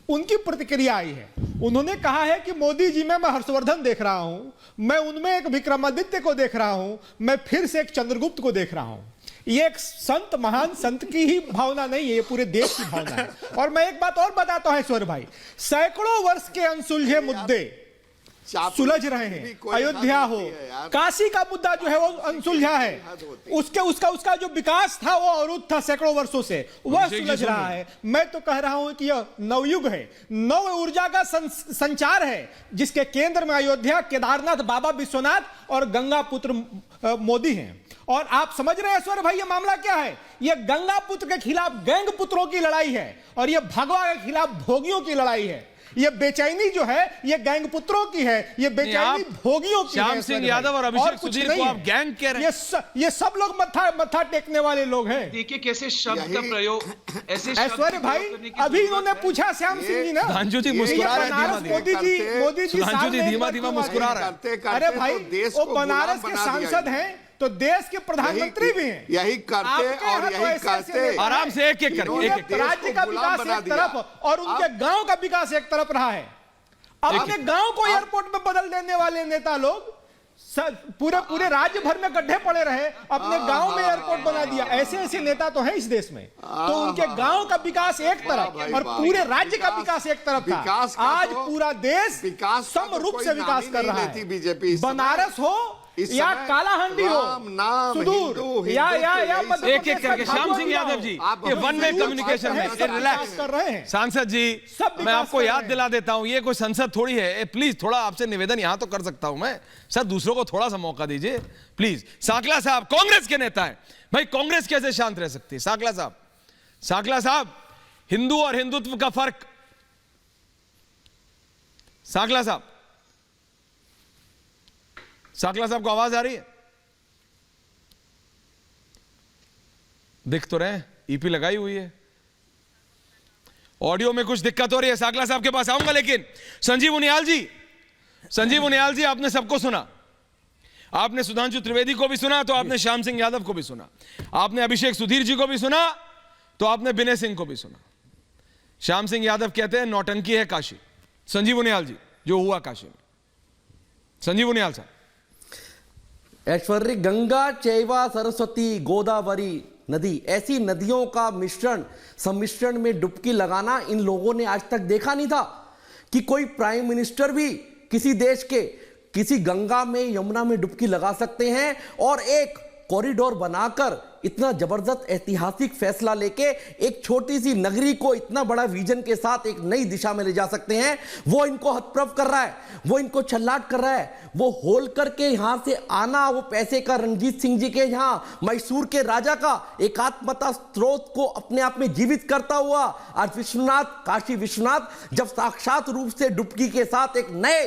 उनकी प्रतिक्रिया आई है। उन्होंने कहा है कि मोदी जी में मैं हर्षवर्धन देख रहा हूं, मैं उनमें एक विक्रमादित्य को देख रहा हूं, मैं फिर से एक चंद्रगुप्त को देख रहा हूं। ये एक संत, महान संत की ही भावना नहीं है, ये पूरे देश की भावना है। और मैं एक बात और बताता हूं ऐश्वर्य भाई, सैकड़ों वर्ष के अनसुलझे मुद्दे सुलझ रहे हैं। अयोध्या हो, काशी का मुद्दा जो है वो अनसुलझा है, उसका जो विकास था वो अवरुद्ध था सैकड़ों वर्षों से, वह सुलझ रहा है। मैं तो कह रहा हूं कि यह नवयुग है, नव ऊर्जा का संचार है, जिसके केंद्र में अयोध्या, केदारनाथ, बाबा विश्वनाथ और गंगा पुत्र मोदी हैं। और आप समझ रहे हैं ऐश्वर्य भाई, ये मामला क्या है? ये गंगा पुत्र के खिलाफ गैंग पुत्रों की लड़ाई है और ये भगवा के खिलाफ भोगियों की लड़ाई है। ये बेचैनी जो है ये गैंग पुत्रों की है, ये बेचैनी भोगियों की है। श्याम सिंह यादव और अभिषेक सुधीर को आप गैंग कह रहे हैं। ये सब लोग मत्था टेकने वाले लोग हैं। देखिए कैसे शब्द का प्रयोग, ऐसे ऐश्वर्य भाई, अभी इन्होंने पूछा श्याम सिंह जी ना, सुधांशु जी मुस्कुरा रहे हैं, मोदी जी धीमा मुस्कुरा रहे हैं। अरे भाई, वो बनारस के सांसद हैं तो देश के प्रधानमंत्री भी हैं। यही करते और यही करते। आराम से एक एक करके, राज्य का विकास एक तरफ और उनके गांव का विकास एक तरफ रहा है। अपने गांव को एयरपोर्ट में बदल देने वाले नेता लोग पूरे राज्य भर में गड्ढे पड़े रहे, अपने गांव में एयरपोर्ट बना दिया। ऐसे नेता तो हैं इस देश में। तो उनके गांव का विकास एक तरफ और पूरे राज्य का विकास एक तरफ था। आज पूरा देश समरूप से विकास कर रहा है। बीजेपी बनारस हो या कालाहांडी हो, सुदूर या एक एक करके। श्याम सिंह यादव जी, ये वन वे कम्युनिकेशन में रिलैक्स कर रहे हैं। सांसद जी, मैं आपको याद दिला देता हूं, ये कोई संसद थोड़ी है। प्लीज थोड़ा आपसे निवेदन यहां तो कर सकता हूं मैं, सर दूसरों को थोड़ा सा मौका दीजिए प्लीज। सांकला साहब कांग्रेस के नेता है भाई, कांग्रेस कैसे शांत रह सकती है? सांकला साहब, हिंदू और हिंदुत्व का फर्क। सांकला साहब को आवाज आ रही है? दिख तो रहे, ईपी लगाई हुई है, ऑडियो में कुछ दिक्कत हो रही है। सांकला साहब के पास आऊंगा, लेकिन संजीव उनियाल जी, आपने सबको सुना। आपने सुधांशु त्रिवेदी को भी सुना तो आपने श्याम सिंह यादव को भी सुना, आपने अभिषेक सुधीर जी को भी सुना तो आपने विनय सिंह को भी सुना। श्याम सिंह यादव कहते हैं नौटंकी है काशी। संजीव उनियाल जी, जो हुआ काशी में, संजीव उनियाल साहब। ऐश्वर्य, गंगा चैवा सरस्वती गोदावरी नदी, ऐसी नदियों का सम्मिश्रण में डुबकी लगाना इन लोगों ने आज तक देखा नहीं था कि कोई प्राइम मिनिस्टर भी किसी देश के किसी गंगा में, यमुना में डुबकी लगा सकते हैं और एक कॉरिडोर बनाकर इतना जबरदस्त ऐतिहासिक फैसला लेके एक छोटी सी नगरी को इतना बड़ा विजन के साथ एक नई दिशा में ले जा सकते हैं। वो इनको हतप्रभ कर रहा है, वो इनको छल्लाट कर रहा है। वो होल करके यहां से आना, वो पैसे का रणजीत सिंह जी के यहां मैसूर के राजा का एकात्मता स्रोत को अपने आप में जीवित करता हुआ आज काशी विश्वनाथ जब साक्षात रूप से डुबकी के साथ एक नए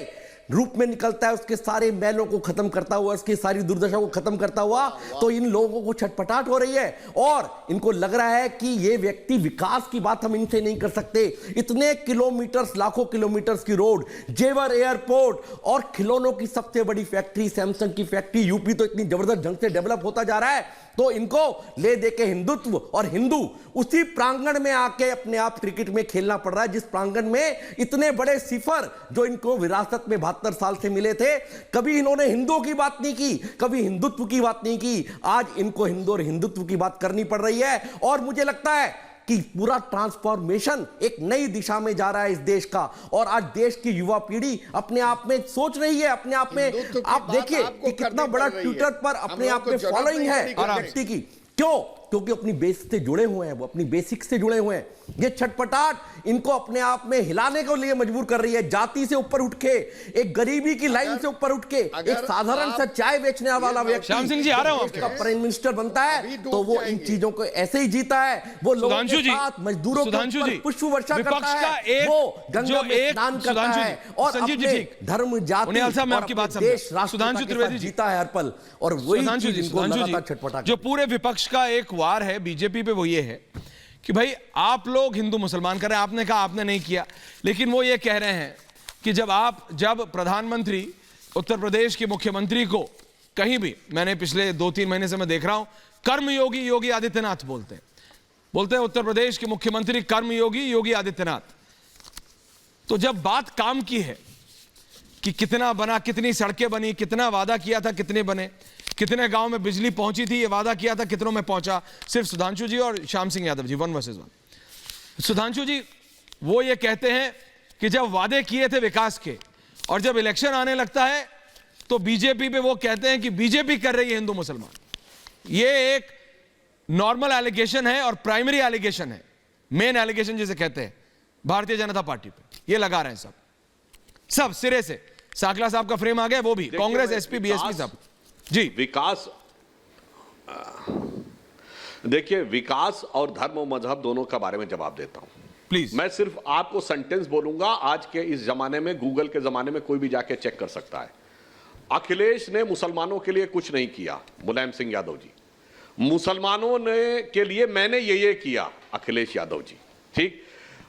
रूप में निकलता है, उसके सारे मैलों को खत्म करता हुआ, उसकी सारी दुर्दशा को खत्म करता हुआ, तो इन लोगों को छटपटाहट हो रही है और इनको लग रहा है कि ये व्यक्ति, विकास की बात हम इनसे नहीं कर सकते। इतने किलोमीटर्स, लाखों किलोमीटर्स की रोड, जेवर एयरपोर्ट और खिलौनों की सबसे बड़ी फैक्ट्री सैमसंग की फैक्ट्री, यूपी तो इतनी जबरदस्त ढंग से डेवलप होता जा रहा है, तो इनको ले दे के हिंदुत्व और हिंदू उसी प्रांगण में आके अपने आप क्रिकेट में खेलना पड़ रहा है, जिस प्रांगण में इतने बड़े सिफर जो इनको विरासत में 72 साल से मिले थे, कभी इन्होंने हिंदुओं की बात नहीं की, कभी हिंदुत्व की बात नहीं की। आज इनको हिंदू और हिंदुत्व की बात करनी पड़ रही है और मुझे लगता है कि पूरा ट्रांसफॉर्मेशन एक नई दिशा में जा रहा है इस देश का। और आज देश की युवा पीढ़ी अपने आप में सोच रही है, अपने आप में आप देखिए कि कितना बड़ा ट्विटर पर अपने आप में फॉलोइंग है व्यक्ति की। क्यों? क्योंकि अपनी बेस से जुड़े हुए हैं, वो अपनी बेसिक से जुड़े हुए हैं। ये छटपटाहट इनको अपने आप में हिलाने के लिए मजबूर कर रही है। जाति से ऊपर उठ के, एक गरीबी की लाइन से ऊपर उठ के, एक साधारण सा चाय बेचने वाला व्यक्ति श्याम सिंह जी आ रहा हूं का प्राइम मिनिस्टर बनता है, तो वो इन चीजों को ऐसे ही जीता है। वो लोगों के साथ मजदूरों के ऊपर पुष्प वर्षा करता है, वो गंगा में स्नान करता है और अपने धर्म, जाति और देश, राष्ट्र के साथ जीता है हर पल। और वही चीज इनको लगातार छटपटा। जो पूरे विपक्ष का एक वार है बीजेपी पे वो ये है कि भाई आप लोग हिंदू मुसलमान कर रहे हैं, आपने कहा आपने नहीं किया, लेकिन वो ये कह रहे हैं कि जब प्रधानमंत्री उत्तर प्रदेश के मुख्यमंत्री को कहीं भी, मैंने पिछले 2-3 महीने से मैं देख रहा हूं, कर्मयोगी योगी आदित्यनाथ बोलते हैं उत्तर प्रदेश के मुख्यमंत्री कर्मयोगी योगी आदित्यनाथ। तो जब बात काम की है कि कितना बना, कितनी सड़कें बनी, कितना वादा किया था कितने बने, कितने गांव में बिजली पहुंची थी, ये वादा किया था कितनों में पहुंचा, सिर्फ सुधांशु जी और श्याम सिंह यादव जी 1 वर्सेस 1। सुधांशु जी वो ये कहते हैं कि जब वादे किए थे विकास के और जब इलेक्शन आने लगता है तो बीजेपी पे वो कहते हैं कि बीजेपी कर रही है हिंदू मुसलमान। ये एक नॉर्मल एलिगेशन है और प्राइमरी एलिगेशन है, मेन एलिगेशन जिसे कहते हैं भारतीय जनता पार्टी पे ये लगा रहे हैं सब सिरे से। साकला साहब का फ्रेम आ गया, वो भी कांग्रेस, एसपी, बीएसपी सब जी। विकास, देखिए विकास और धर्म और मजहब दोनों का बारे में जवाब देता हूं प्लीज। मैं सिर्फ आपको सेंटेंस बोलूंगा, आज के इस जमाने में, गूगल के जमाने में कोई भी जाके चेक कर सकता है। अखिलेश ने मुसलमानों के लिए कुछ नहीं किया, मुलायम सिंह यादव जी। मुसलमानों ने के लिए मैंने ये किया, अखिलेश यादव जी। ठीक,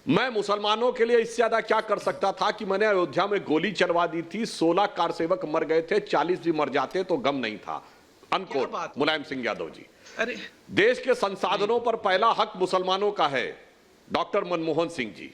मैं मुसलमानों के लिए इससे ज्यादा क्या कर सकता था कि मैंने अयोध्या में गोली चलवा दी थी, 16 कार सेवक मर गए थे, 40 भी मर जाते तो गम नहीं था। अनकोट मुलायम सिंह यादव जी। अरे देश के संसाधनों पर पहला हक मुसलमानों का है, डॉक्टर मनमोहन सिंह जी।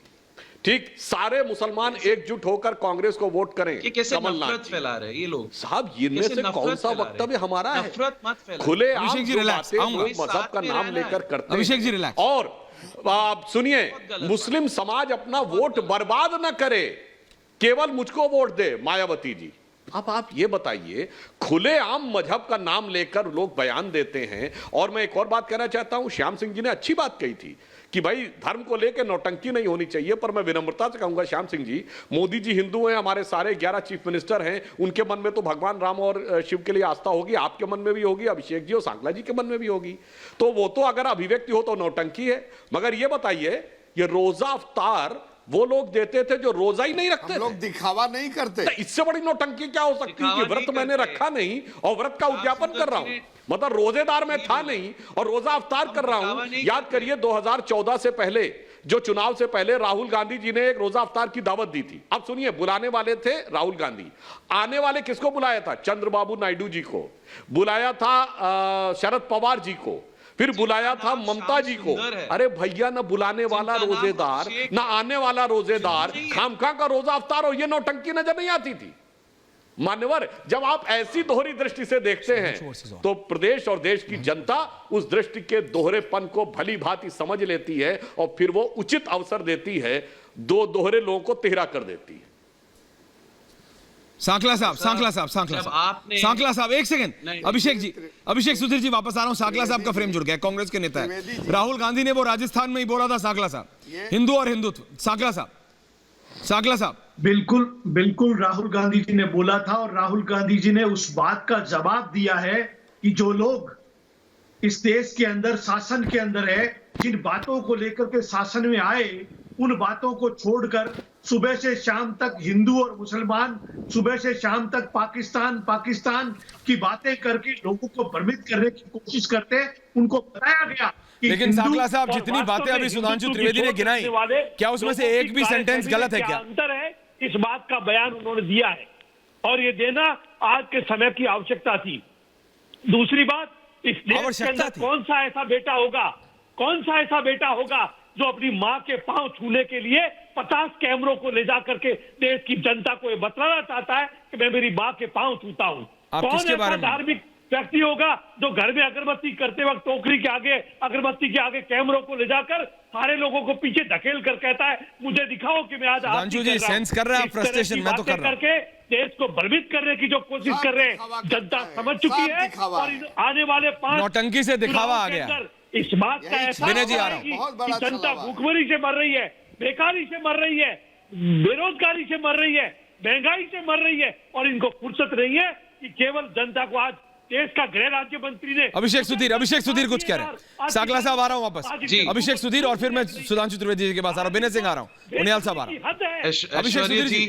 ठीक, सारे मुसलमान एकजुट होकर कांग्रेस को वोट करें। ये कैसे नफरत फैला रहे ये लोग साहब, इनमें से कौन सा वक्तव्य हमारा है? नफरत मत फैलाएं। खुले अभिषेक जी रिलैक्स, मजहब का नाम लेकर करते हैं। अभिषेक जी रिलैक्स। और आप सुनिए, मुस्लिम समाज अपना वोट बर्बाद न करे, केवल मुझको वोट दे, मायावती जी। अब आप ये बताइए, खुलेआम मजहब का नाम लेकर लोग बयान देते हैं। और मैं एक और बात कहना चाहता हूं, श्याम सिंह जी ने अच्छी बात कही थी कि भाई धर्म को लेकर नौटंकी नहीं होनी चाहिए, पर मैं विनम्रता से कहूंगा श्याम सिंह जी, मोदी जी हिंदू हैं, हमारे सारे 11 चीफ मिनिस्टर हैं, उनके मन में तो भगवान राम और शिव के लिए आस्था होगी, आपके मन में भी होगी, अभिषेक जी और सांकला जी के मन में भी होगी। तो वो तो अगर अभिव्यक्ति हो तो नौटंकी है। मगर ये बताइए, ये रोजा अफ्तार वो लोग देते थे जो रोजा ही नहीं रखते, लोग दिखावा नहीं करते। इससे बड़ी नौटंकी क्या हो सकती है कि व्रत मैंने रखा नहीं और व्रत का उद्यापन कर रहा हूं, मतलब रोजेदार में था नहीं और रोजा अफ्तार कर रहा हूं। याद करिए 2014 से पहले, जो चुनाव से पहले राहुल गांधी जी ने एक रोजा अफ्तार की दावत दी थी। अब सुनिए, बुलाने वाले थे राहुल गांधी, आने वाले किसको बुलाया था? चंद्रबाबू नायडू जी को बुलाया था, शरद पवार जी को, फिर बुलाया था ममता जी को। अरे भैया, ना बुलाने वाला रोजेदार, ना आने वाला रोजेदार, खामखा का रोजा अफ्तार हो, ये नौटंकी नजर नहीं आती थी। मान्यवर, जब आप ऐसी दोहरी दृष्टि से देखते हैं तो प्रदेश और देश की जनता उस दृष्टि के दोहरेपन को भली भांति समझ लेती है और फिर वो उचित अवसर देती है, दो दोहरे लोगों को तिहरा कर देती है। सांकला साहब एक सेकंड। अभिषेक सुधीर जी वापस आ रहा हूं। सांकला साहब का फ्रेम जुड़ गया, कांग्रेस के नेता है। राहुल गांधी ने वो राजस्थान में ही बोला था, सांकला साहब, हिंदू और हिंदुत्व। सांकला साहब बिल्कुल राहुल गांधी जी ने बोला था और राहुल गांधी जी ने उस बात का जवाब दिया है कि जो लोग इस देश के अंदर शासन के अंदर है, जिन बातों को लेकर के शासन में आए, उन बातों को छोड़कर सुबह से शाम तक हिंदू और मुसलमान, सुबह से शाम तक पाकिस्तान पाकिस्तान की बातें करके लोगों को भ्रमित करने की कोशिश करते हैं। उनको बताया गया कि लेकिन हिंदू साकला साहब और जितनी वास्तव बातें में अभी सुधांशु हिंदुत्व की त्रिवेदी ने सोच गिनाई, रखने वाले क्या उसमें से लोगों एक की भी सेंटेंस कार्यशैली गलत है में क्या? अंतर है, इस बात का बयान उन्होंने दिया है और ये देना आज के समय की आवश्यकता थी। दूसरी बात, इस देश के आवश्यकता अंदर थी। कौन सा ऐसा बेटा होगा जो अपनी माँ के पांव छूने के लिए 50 कैमरों को ले जा करके देश की जनता को ये बतलाना चाहता है कि मैं मेरी माँ के पांव छूता हूँ। आप कौन किसके बारे ऐसा में? धार्मिक व्यक्ति होगा जो घर में अगरबत्ती करते वक्त टोकरी के आगे, अगरबत्ती के आगे कैमरों को ले जाकर सारे लोगों को पीछे धकेल कर कहता है मुझे दिखाओ कि मैं आज सुधांशु आरती जी, कर रहा हूं। सेंस कर रहे हैं आप इस तरह फ्रस्ट्रेशन, की मैं तो बातें कर रहा हूं। करके देश को भ्रमित करने की जो कोशिश कर रहे दिखावा हैं, करता जनता है, समझ चुकी सब है दिखावा और है। आने वाले 5 नौटंकी से दिखावा आ गया। इस बात का यही एहसास विनय जी, आ रहा हूं। होगा बहुत कि बड़ा जनता छलावा। भूखमरी से मर रही है, बेकारी से मर रही है, बेरोजगारी से मर रही है, महंगाई से मर रही है और इनको फुर्सत नहीं है कि केवल जनता को आज देश का गृह राज्य मंत्री ने अभिषेक सुधीर कुछ कह रहे हैं। साकला साहब आ रहा हूं वापस। जी। अभिषेक सुधीर और फिर मैं सुधांशु त्रिवेदी जी के पास आ रहा हूं, विनय सिंह आ रहा हूं, उनियाल साहब आ रहा हूं। ऐश्वर्या जी,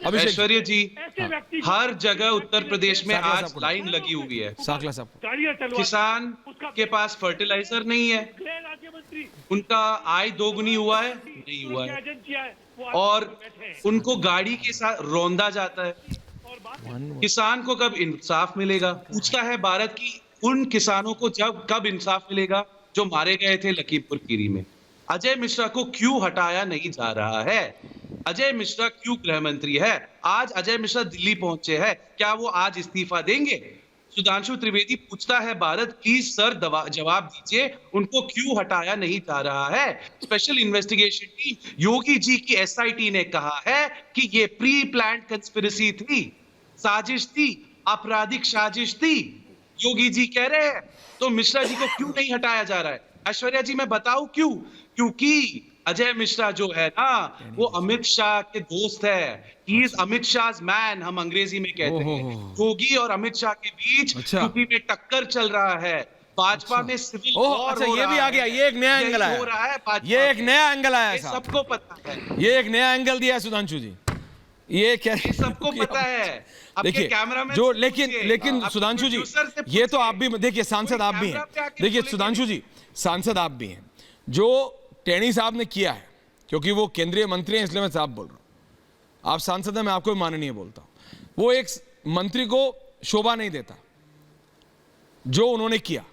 अभिषेक ऐश्वर्या जी, जी हर जगह उत्तर प्रदेश में साकला आज साहब को लाइन लगी हुई है। साकला साहब, गाड़ियां चलवा किसान के पास फर्टिलाइजर नहीं है, गृह राज्य मंत्री उनका आय दोगुनी हुआ है, नहीं हुआ है, एजेंसियां है वो और उनको गाड़ी के साथ रौंदा जाता है। किसान को कब इंसाफ मिलेगा? पूछता है भारत की उन किसानों को कब इंसाफ मिलेगा जो मारे गए थे लखीमपुर खीरी में। अजय मिश्रा को क्यों हटाया नहीं जा रहा है? अजय मिश्रा क्यों गृह मंत्री है? आज अजय मिश्रा दिल्ली पहुंचे हैं, क्या वो आज इस्तीफा देंगे? सुधांशु त्रिवेदी पूछता है भारत की सर जवाब दीजिए, उनको क्यों हटाया नहीं जा रहा है? Special investigation team Yogi ji की एसआईटी ने कहा है कि ये प्री प्लान्ड कंस्पिरेसी थी, साजिश थी, आपराधिक साजिश थी, योगी जी कह रहे हैं। तो मिश्रा जी को क्यों नहीं हटाया जा रहा है? ऐश्वर्या जी मैं बताऊं क्यों? क्योंकि अजय मिश्रा जो है ना वो अमित शाह के दोस्त है। He is Amit Shah man, हम अंग्रेजी में कहते हैं। योगी और अमित शाह के बीच अच्छा। यूपी में टक्कर चल रहा है, भाजपा में सिविल वॉर अच्छा, हो ये भी रहा आ गया, है। ये एक नया यही एंगल आया, हो रहा है भाजपा ये एक में। नया एंगल आया ये साहब, सबको पता है, ये एक नया एंगल दिया है सुधांशु जी, ये क्या ये सबको पता है। आपके देखिए कैमरामैन जो से लेकिन पूछिए, लेकिन आपके सुधांशु जी, प्रोड्यूसर से ये तो पूछिए। आप भी देखिए सांसद आप भी कैमरा पे हैं, आके देखिए बोलेंगे। सुधांशु जी सांसद आप भी हैं, जो टेनी साहब ने किया है, क्योंकि वो केंद्रीय मंत्री हैं इसलिए मैं साहब बोल रहा हूं, आप सांसद हैं, मैं आपको माननीय बोलता हूं। वो एक मंत्री को शोभा नहीं देता जो उन्होंने किया।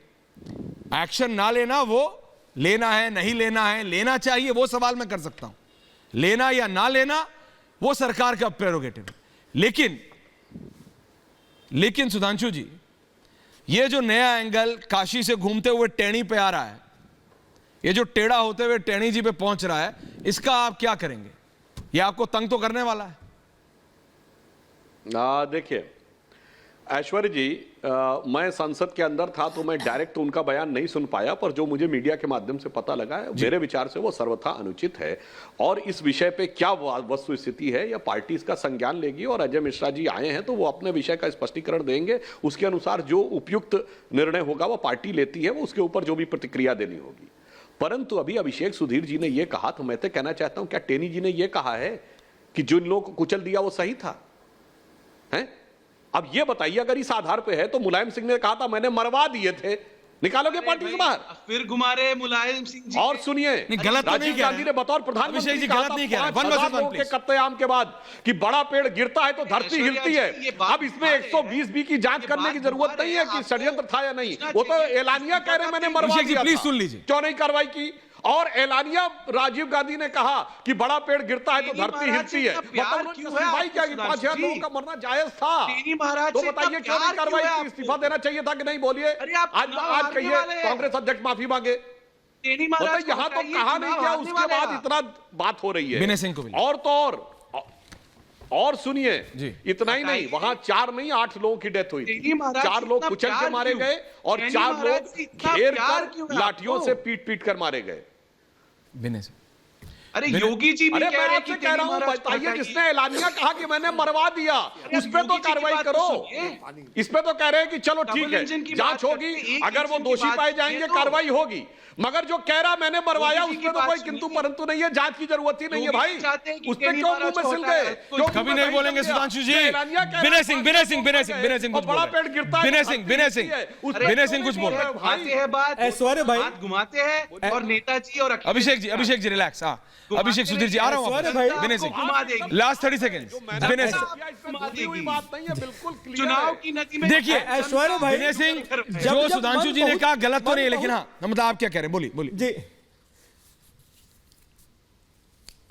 एक्शन ना लेना, वो लेना है नहीं लेना है, लेना चाहिए वो सवाल मैं कर सकता हूं, लेना या ना लेना वो सरकार का प्रेरोगेटिव है। लेकिन सुधांशु जी, ये जो नया एंगल काशी से घूमते हुए टेणी पे आ रहा है, ये जो टेढ़ा होते हुए टेणी जी पे पहुंच रहा है, इसका आप क्या करेंगे? ये आपको तंग तो करने वाला है। देखिए ऐश्वर्य जी, मैं संसद के अंदर था तो मैं डायरेक्ट उनका बयान नहीं सुन पाया, पर जो मुझे मीडिया के माध्यम से पता लगा है, मेरे विचार से वो सर्वथा अनुचित है। और इस विषय पे क्या वस्तु स्थिति है या पार्टी इसका संज्ञान लेगी, और अजय मिश्रा जी आए हैं तो वो अपने विषय का स्पष्टीकरण देंगे, उसके अनुसार जो उपयुक्त निर्णय होगा वो पार्टी लेती है, वो उसके ऊपर जो भी प्रतिक्रिया देनी होगी। परंतु अभी अभिषेक सुधीर जी ने यह कहा, तो मैं तो कहना चाहता हूं, क्या टेनी जी ने यह कहा है कि जिन लोगों को कुचल दिया वो सही था? हैं? अब ये बताइए, अगर इस आधार पे है तो मुलायम सिंह ने कहा था मैंने मरवा दिए थे, निकालोगे पार्टी से बाहर? फिर घुमा रहे मुलायम सिंह जी। और सुनिए, गलत तो नहीं राजीव कह गांधी रहे। ने बतौर अभिषेक प्रधानमंत्री जी कहा गलत था नहीं कह रहे। 5,000 लोगों के कत्लेआम के बाद कि बड़ा पेड़ गिरता है तो धरती ऐश्वर्या हिलती जी, है। ये बात अब इसमें घुमा 120 बी की जांच ये करने बात की जरूरत घुमा नहीं रहे है कि हैं। षड्यंत्र था या नहीं, पूछना वो तो चाहिए। एलानिया कह रहे मैंने मरवा अभिषेक जी, दिया प्लीज था। सुन लीजिए। क्यों नहीं कार्रवाई की? और एलानिया राजीव गांधी ने कहा कि बड़ा पेड़ गिरता है तो टेनी धरती महाराज हिलती से है, इतना प्यार मतलब उन्होंने क्यों है जस्टिफाई आपको किया कि सुधांशु 5,000 जी? लोगों का मरना जायज था। टेनी महाराज तो से बताइए इतना क्यों नहीं प्यार कार्रवाई क्यों है की? आपको? इस्तीफा देना चाहिए था कि नहीं? बोलिए। अरे आप आज चुनाव आज हारने कहिए वाले हैं। कांग्रेस अध्यक्ष माफी मांगे। टेनी मतलब महाराज यहाँ तो कहा नहीं गया, उसके बाद इतना बात हो रही है। विनय सिंह को भी। और तो और सुनिए जी। इतना ही नहीं, वहां 4 नहीं 8 लोगों की डेथ हुई टेनी थी। महाराज 4 लोग इतना कुचल के प्यार मारे क्यों? गए और टेनी 4 महाराज लोग से इतना घेर प्यार कर क्यों है लाठियों आपको? से पीट पीट कर मारे गए। विनय से अरे योगी जी भी अरे कह मैं रहे हैं आपसे कि कह रहा हूं, महाराज बताइए हटाइए। जिसने ऐलानिया कहा कि मैंने मरवा दिया, उस पे तो योगी जी की कार्रवाई बात तो करो। सुनिए। इस पे तो कह रहे हैं कि चलो ठीक डबल है, इंजन की जांच बात होगी, करते हैं, एक अगर वो इंजन की दोषी बात पाए कीजिए जाएंगे तो। कार्रवाई होगी। मगर जो कह रहा मैंने मरवाया, योगी उस जी पे की तो कोई बात किंतु सुनिए। परंतु नहीं है, जांच की जरूरत ही नहीं है योगी भाई। जी चाहते हैं कि उस पे केनी क्यों महाराज मुंह में को सिल हटाया, गए? तो क्योंकि कभी मैं नहीं वही बोलेंगे समझ गया। सुधांशु जी। ऐलानिया कह रहा है, विनय सिंह कुछ वो बोल बड़ा रहे पेड़ हैं। गिरता है, विनय तो सिंह, हड्डी विनय गिरती सिंह, है। उस पे विनय क्यों सिंह कुछ नहीं बोल बोल रहे रहे हैं। भाई? घुमाते हैं बात, ऐश्वर्य भाई। बात घुमाते हैं और नेताजी और अभिषेक जी रिलैक्स। हाँ अभिषेक सुधीर जी आ रहा हूँ ऐश्वर्य वापस। भाई। विनय आपको सिंह घुमा देगी। Last 30 second. विनय सिंह हुई बात नहीं है, बिल्कुल clear चुनाव है। की नदी में देखिए, ऐश्वर्य भाई, विनय सिंह जब जो सुधांशु मन जी ने बहुत- कहा गलत तो मन नहीं है, लेकिन बहुत- हाँ मतलब आप क्या कह रहे हैं, बोलिए बोलिए। जी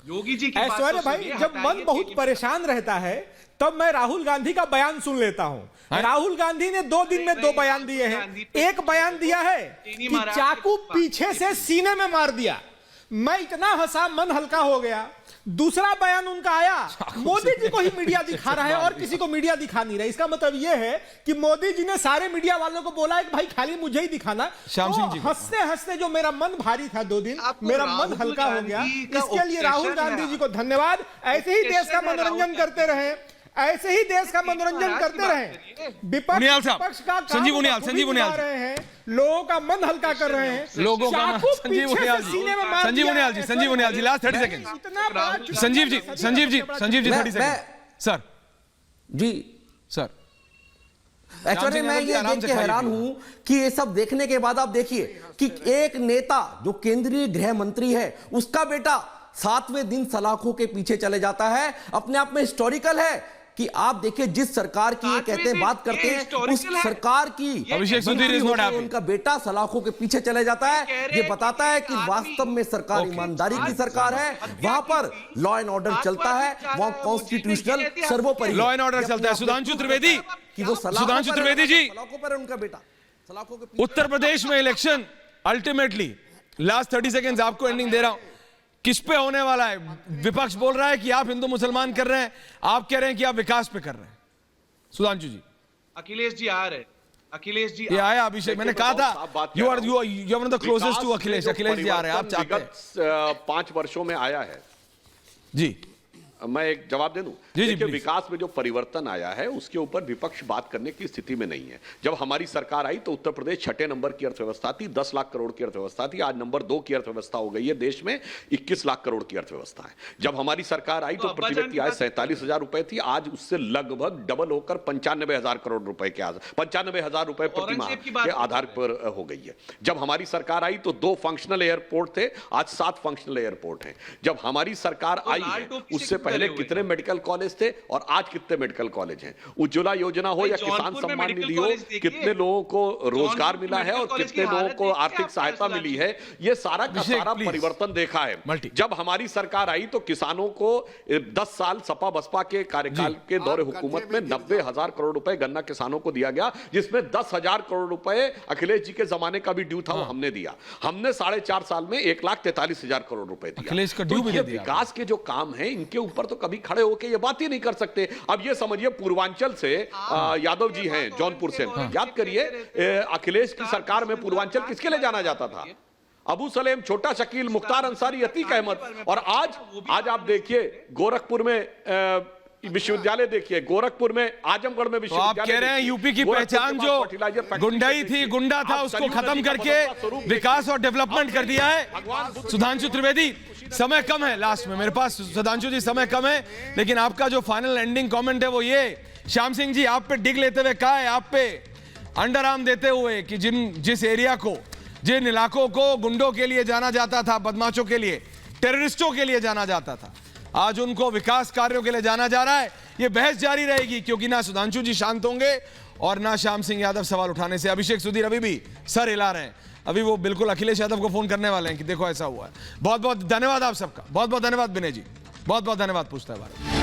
योगी जी की बात ऐश्वर्य तो भाई, सुनिए, जब हटाइए मन बहुत केनी परेशान रहता है तब मैं राहुल गांधी का बयान सुन लेता हूं। राहुल गांधी ने 2 दिन में 2 बयान दिए हैं। एक बयान दिया है कि चाकू पीछे से सीने में मार दिया, मैं इतना हंसा मन हल्का हो गया। दूसरा बयान उनका आया, मोदी जी को ही मीडिया दिखा रहा है और किसी को मीडिया दिखा नहीं रहा। इसका मतलब यह है कि मोदी जी ने सारे मीडिया वालों को बोला है कि भाई खाली मुझे ही दिखाना। श्याम सिंह जी को। हंसते हंसते जो मेरा मन भारी था 2 दिन, आपको मेरा मन राहुल हल्का हो गया। गांधी का इसके लिए राहुल obsession है। गांधी जी को धन्यवाद। ऐसे ही देश का obsession है मनोरंजन राहुल करते रहे, ऐसे ही देश का मनोरंजन महाराज करते की बात रहे। करिए। उनियाल साहब, विपक्ष का संजीव उनियाल, संजीव उनियाल रहे हैं, लोगों का मन हल्का कर रहे हैं। लोगों का चाकू संजीव पीछे उनियाल से जी, सीने में मार संजीव दिया। उनियाल जी, संजीव उनियाल जी, लास्ट 30 सेकेंड। इतना बड़ा चुनाव- संजीव जी 30 सेकेंड। सर जी सर एक्चुअली सिंह मैं यादव जी, ये आराम देख से के खाइए हैरान पिए। हूं कि ये सब देखने के बाद आप देखिए कि एक नेता जो केंद्रीय गृह मंत्री है, उसका बेटा 7वें दिन सलाखों के पीछे चले जाता है। अपने आप में हिस्टोरिकल है कि आप देखिए जिस सरकार की ये कहते हैं, बात करते हैं, उस सरकार की अभिषेक सुधीर मंत्री is not होकर happy। उनका बेटा सलाखों के पीछे चले जाता है। ये बताता है कि वास्तव में सरकार ईमानदारी की सरकार है, वहां पर लॉ एंड ऑर्डर चलता है, वहां कॉन्स्टिट्यूशनल सर्वोपरि लॉ एंड ऑर्डर चलता है। सुधांशु त्रिवेदी, कि वो सुधांशु त्रिवेदी जी, सलाखों पर है उनका बेटा, सलाखों के पीछे। उत्तर प्रदेश में इलेक्शन अल्टीमेटली लास्ट 30 सेकेंड्स आपको एंडिंग दे रहा हूं, किस पे होने वाला है? विपक्ष बोल रहा है कि आप हिंदू मुसलमान कर रहे हैं, आप कह रहे हैं कि आप विकास पे कर रहे हैं। सुधांशु जी अखिलेश जी आ रहे, अखिलेश जी ये आया अभिषेक, मैंने कहा था you are one of the closest to Akhilesh. Akhilesh ji आ रहे हैं, आप चाहते हैं। विगत 5 वर्षों में आया है। जी मैं एक जवाब दे दूं। जी, देखिए, please। विकास में जो परिवर्तन आया है उसके ऊपर विपक्ष बात करने की स्थिति में नहीं है। जब हमारी सरकार आई तो उत्तर प्रदेश 6ठे नंबर की अर्थव्यवस्था थी, 10 लाख करोड़ की अर्थव्यवस्था थी। आज नंबर 2 की अर्थव्यवस्था हो गई है, देश में 21 लाख करोड़ की अर्थव्यवस्था है। जब हमारी सरकार आई तो तो प्रति व्यक्ति आय 47,000 रुपए थी, आज उससे लगभग डबल होकर 95,000 करोड़ रुपए के 95,000 रुपए प्रति माह औरंगजेब की बात के आधार पर हो गई है। जब हमारी सरकार आई तो 2 फंक्शनल एयरपोर्ट थे, आज 7 फंक्शनल एयरपोर्ट हैं। जब हमारी सरकार आई लाल है टोपी से उससे क्यों पहले डरे हुए कितने मेडिकल कॉलेज थे और आज कितने मेडिकल कॉलेज हैं? उज्ज्वला योजना हो या किसान जौनपुर में सम्मान मेडिकल निधि हो, कॉलेज देखिए। कितने लोगों को रोजगार जौनपुर मिला है और मेडिकल कॉलेज कितने की लोगों हालत को देखिए आर्थिक आप, सहायता फैसला मिली है। ये सारा का अभिषेक, सारा please। परिवर्तन देखा है। मल्टी। जब हमारी सरकार आई तो किसानों को 10 साल सपा बसपा के कार्यकाल के दौरे हुकूमत में 90,000 करोड़ रुपए गन्ना किसानों को दिया गया, जिसमें 10,000 करोड़ रुपए अखिलेश जी के जमाने का भी ड्यू था, वो हमने दिया। हमने 4.5 साल में 1,43,000 करोड़ रुपए दिया। अखिलेश का तो ड्यू भी ये दे दिया। विकास के जो काम है इनके ऊपर तो कभी खड़े होकर ये बात ही नहीं कर सकते। अब ये समझिए पूर्वांचल से यादव जी हैं, जौनपुर से, याद करिए अखिलेश की सरकार में पूर्वांचल किसके लिए जाना जाता था? अबू सलेम, छोटा शकील, मुख्तार अंसारी, अतीक अहमद। और आज आप देखिए गोरखपुर में विश्वविद्यालय, देखिए गोरखपुर में, आजमगढ़ में तो आप विश्वविद्यालय। कह रहे हैं देखिए, यूपी की गोरखपुर पहचान के जो पास fertilizer factory गुंडाई देखिए। थी, गुंडा था, आप उसको सरयू खत्म नदी का करके बदलता स्वरूप विकास और डेवलपमेंट कर दिया है। सुधांशु त्रिवेदी, समय कम है, लास्ट में मेरे पास सुधांशु जी समय कम है, लेकिन आपका जो फाइनल एंडिंग कमेंट है वो ये, श्याम सिंह जी आप पे डिग लेते हुए कहा है, आप पे अंडर आर्म देते हुए कि जिस एरिया को, जिन इलाकों को गुंडों के लिए जाना जाता था, बदमाशों के लिए, टेररिस्टों के लिए जाना जाता था, आज उनको विकास कार्यों के लिए जाना जा रहा है। ये बहस जारी रहेगी क्योंकि ना सुधांशु जी शांत होंगे और ना श्याम सिंह यादव सवाल उठाने से। अभिषेक सुधीर अभी भी सर हिला रहे हैं, अभी वो बिल्कुल अखिलेश यादव को फोन करने वाले हैं कि देखो ऐसा हुआ है। बहुत बहुत धन्यवाद आप सबका, बहुत बहुत धन्यवाद विनय जी, बहुत बहुत धन्यवाद पूछता है भारत।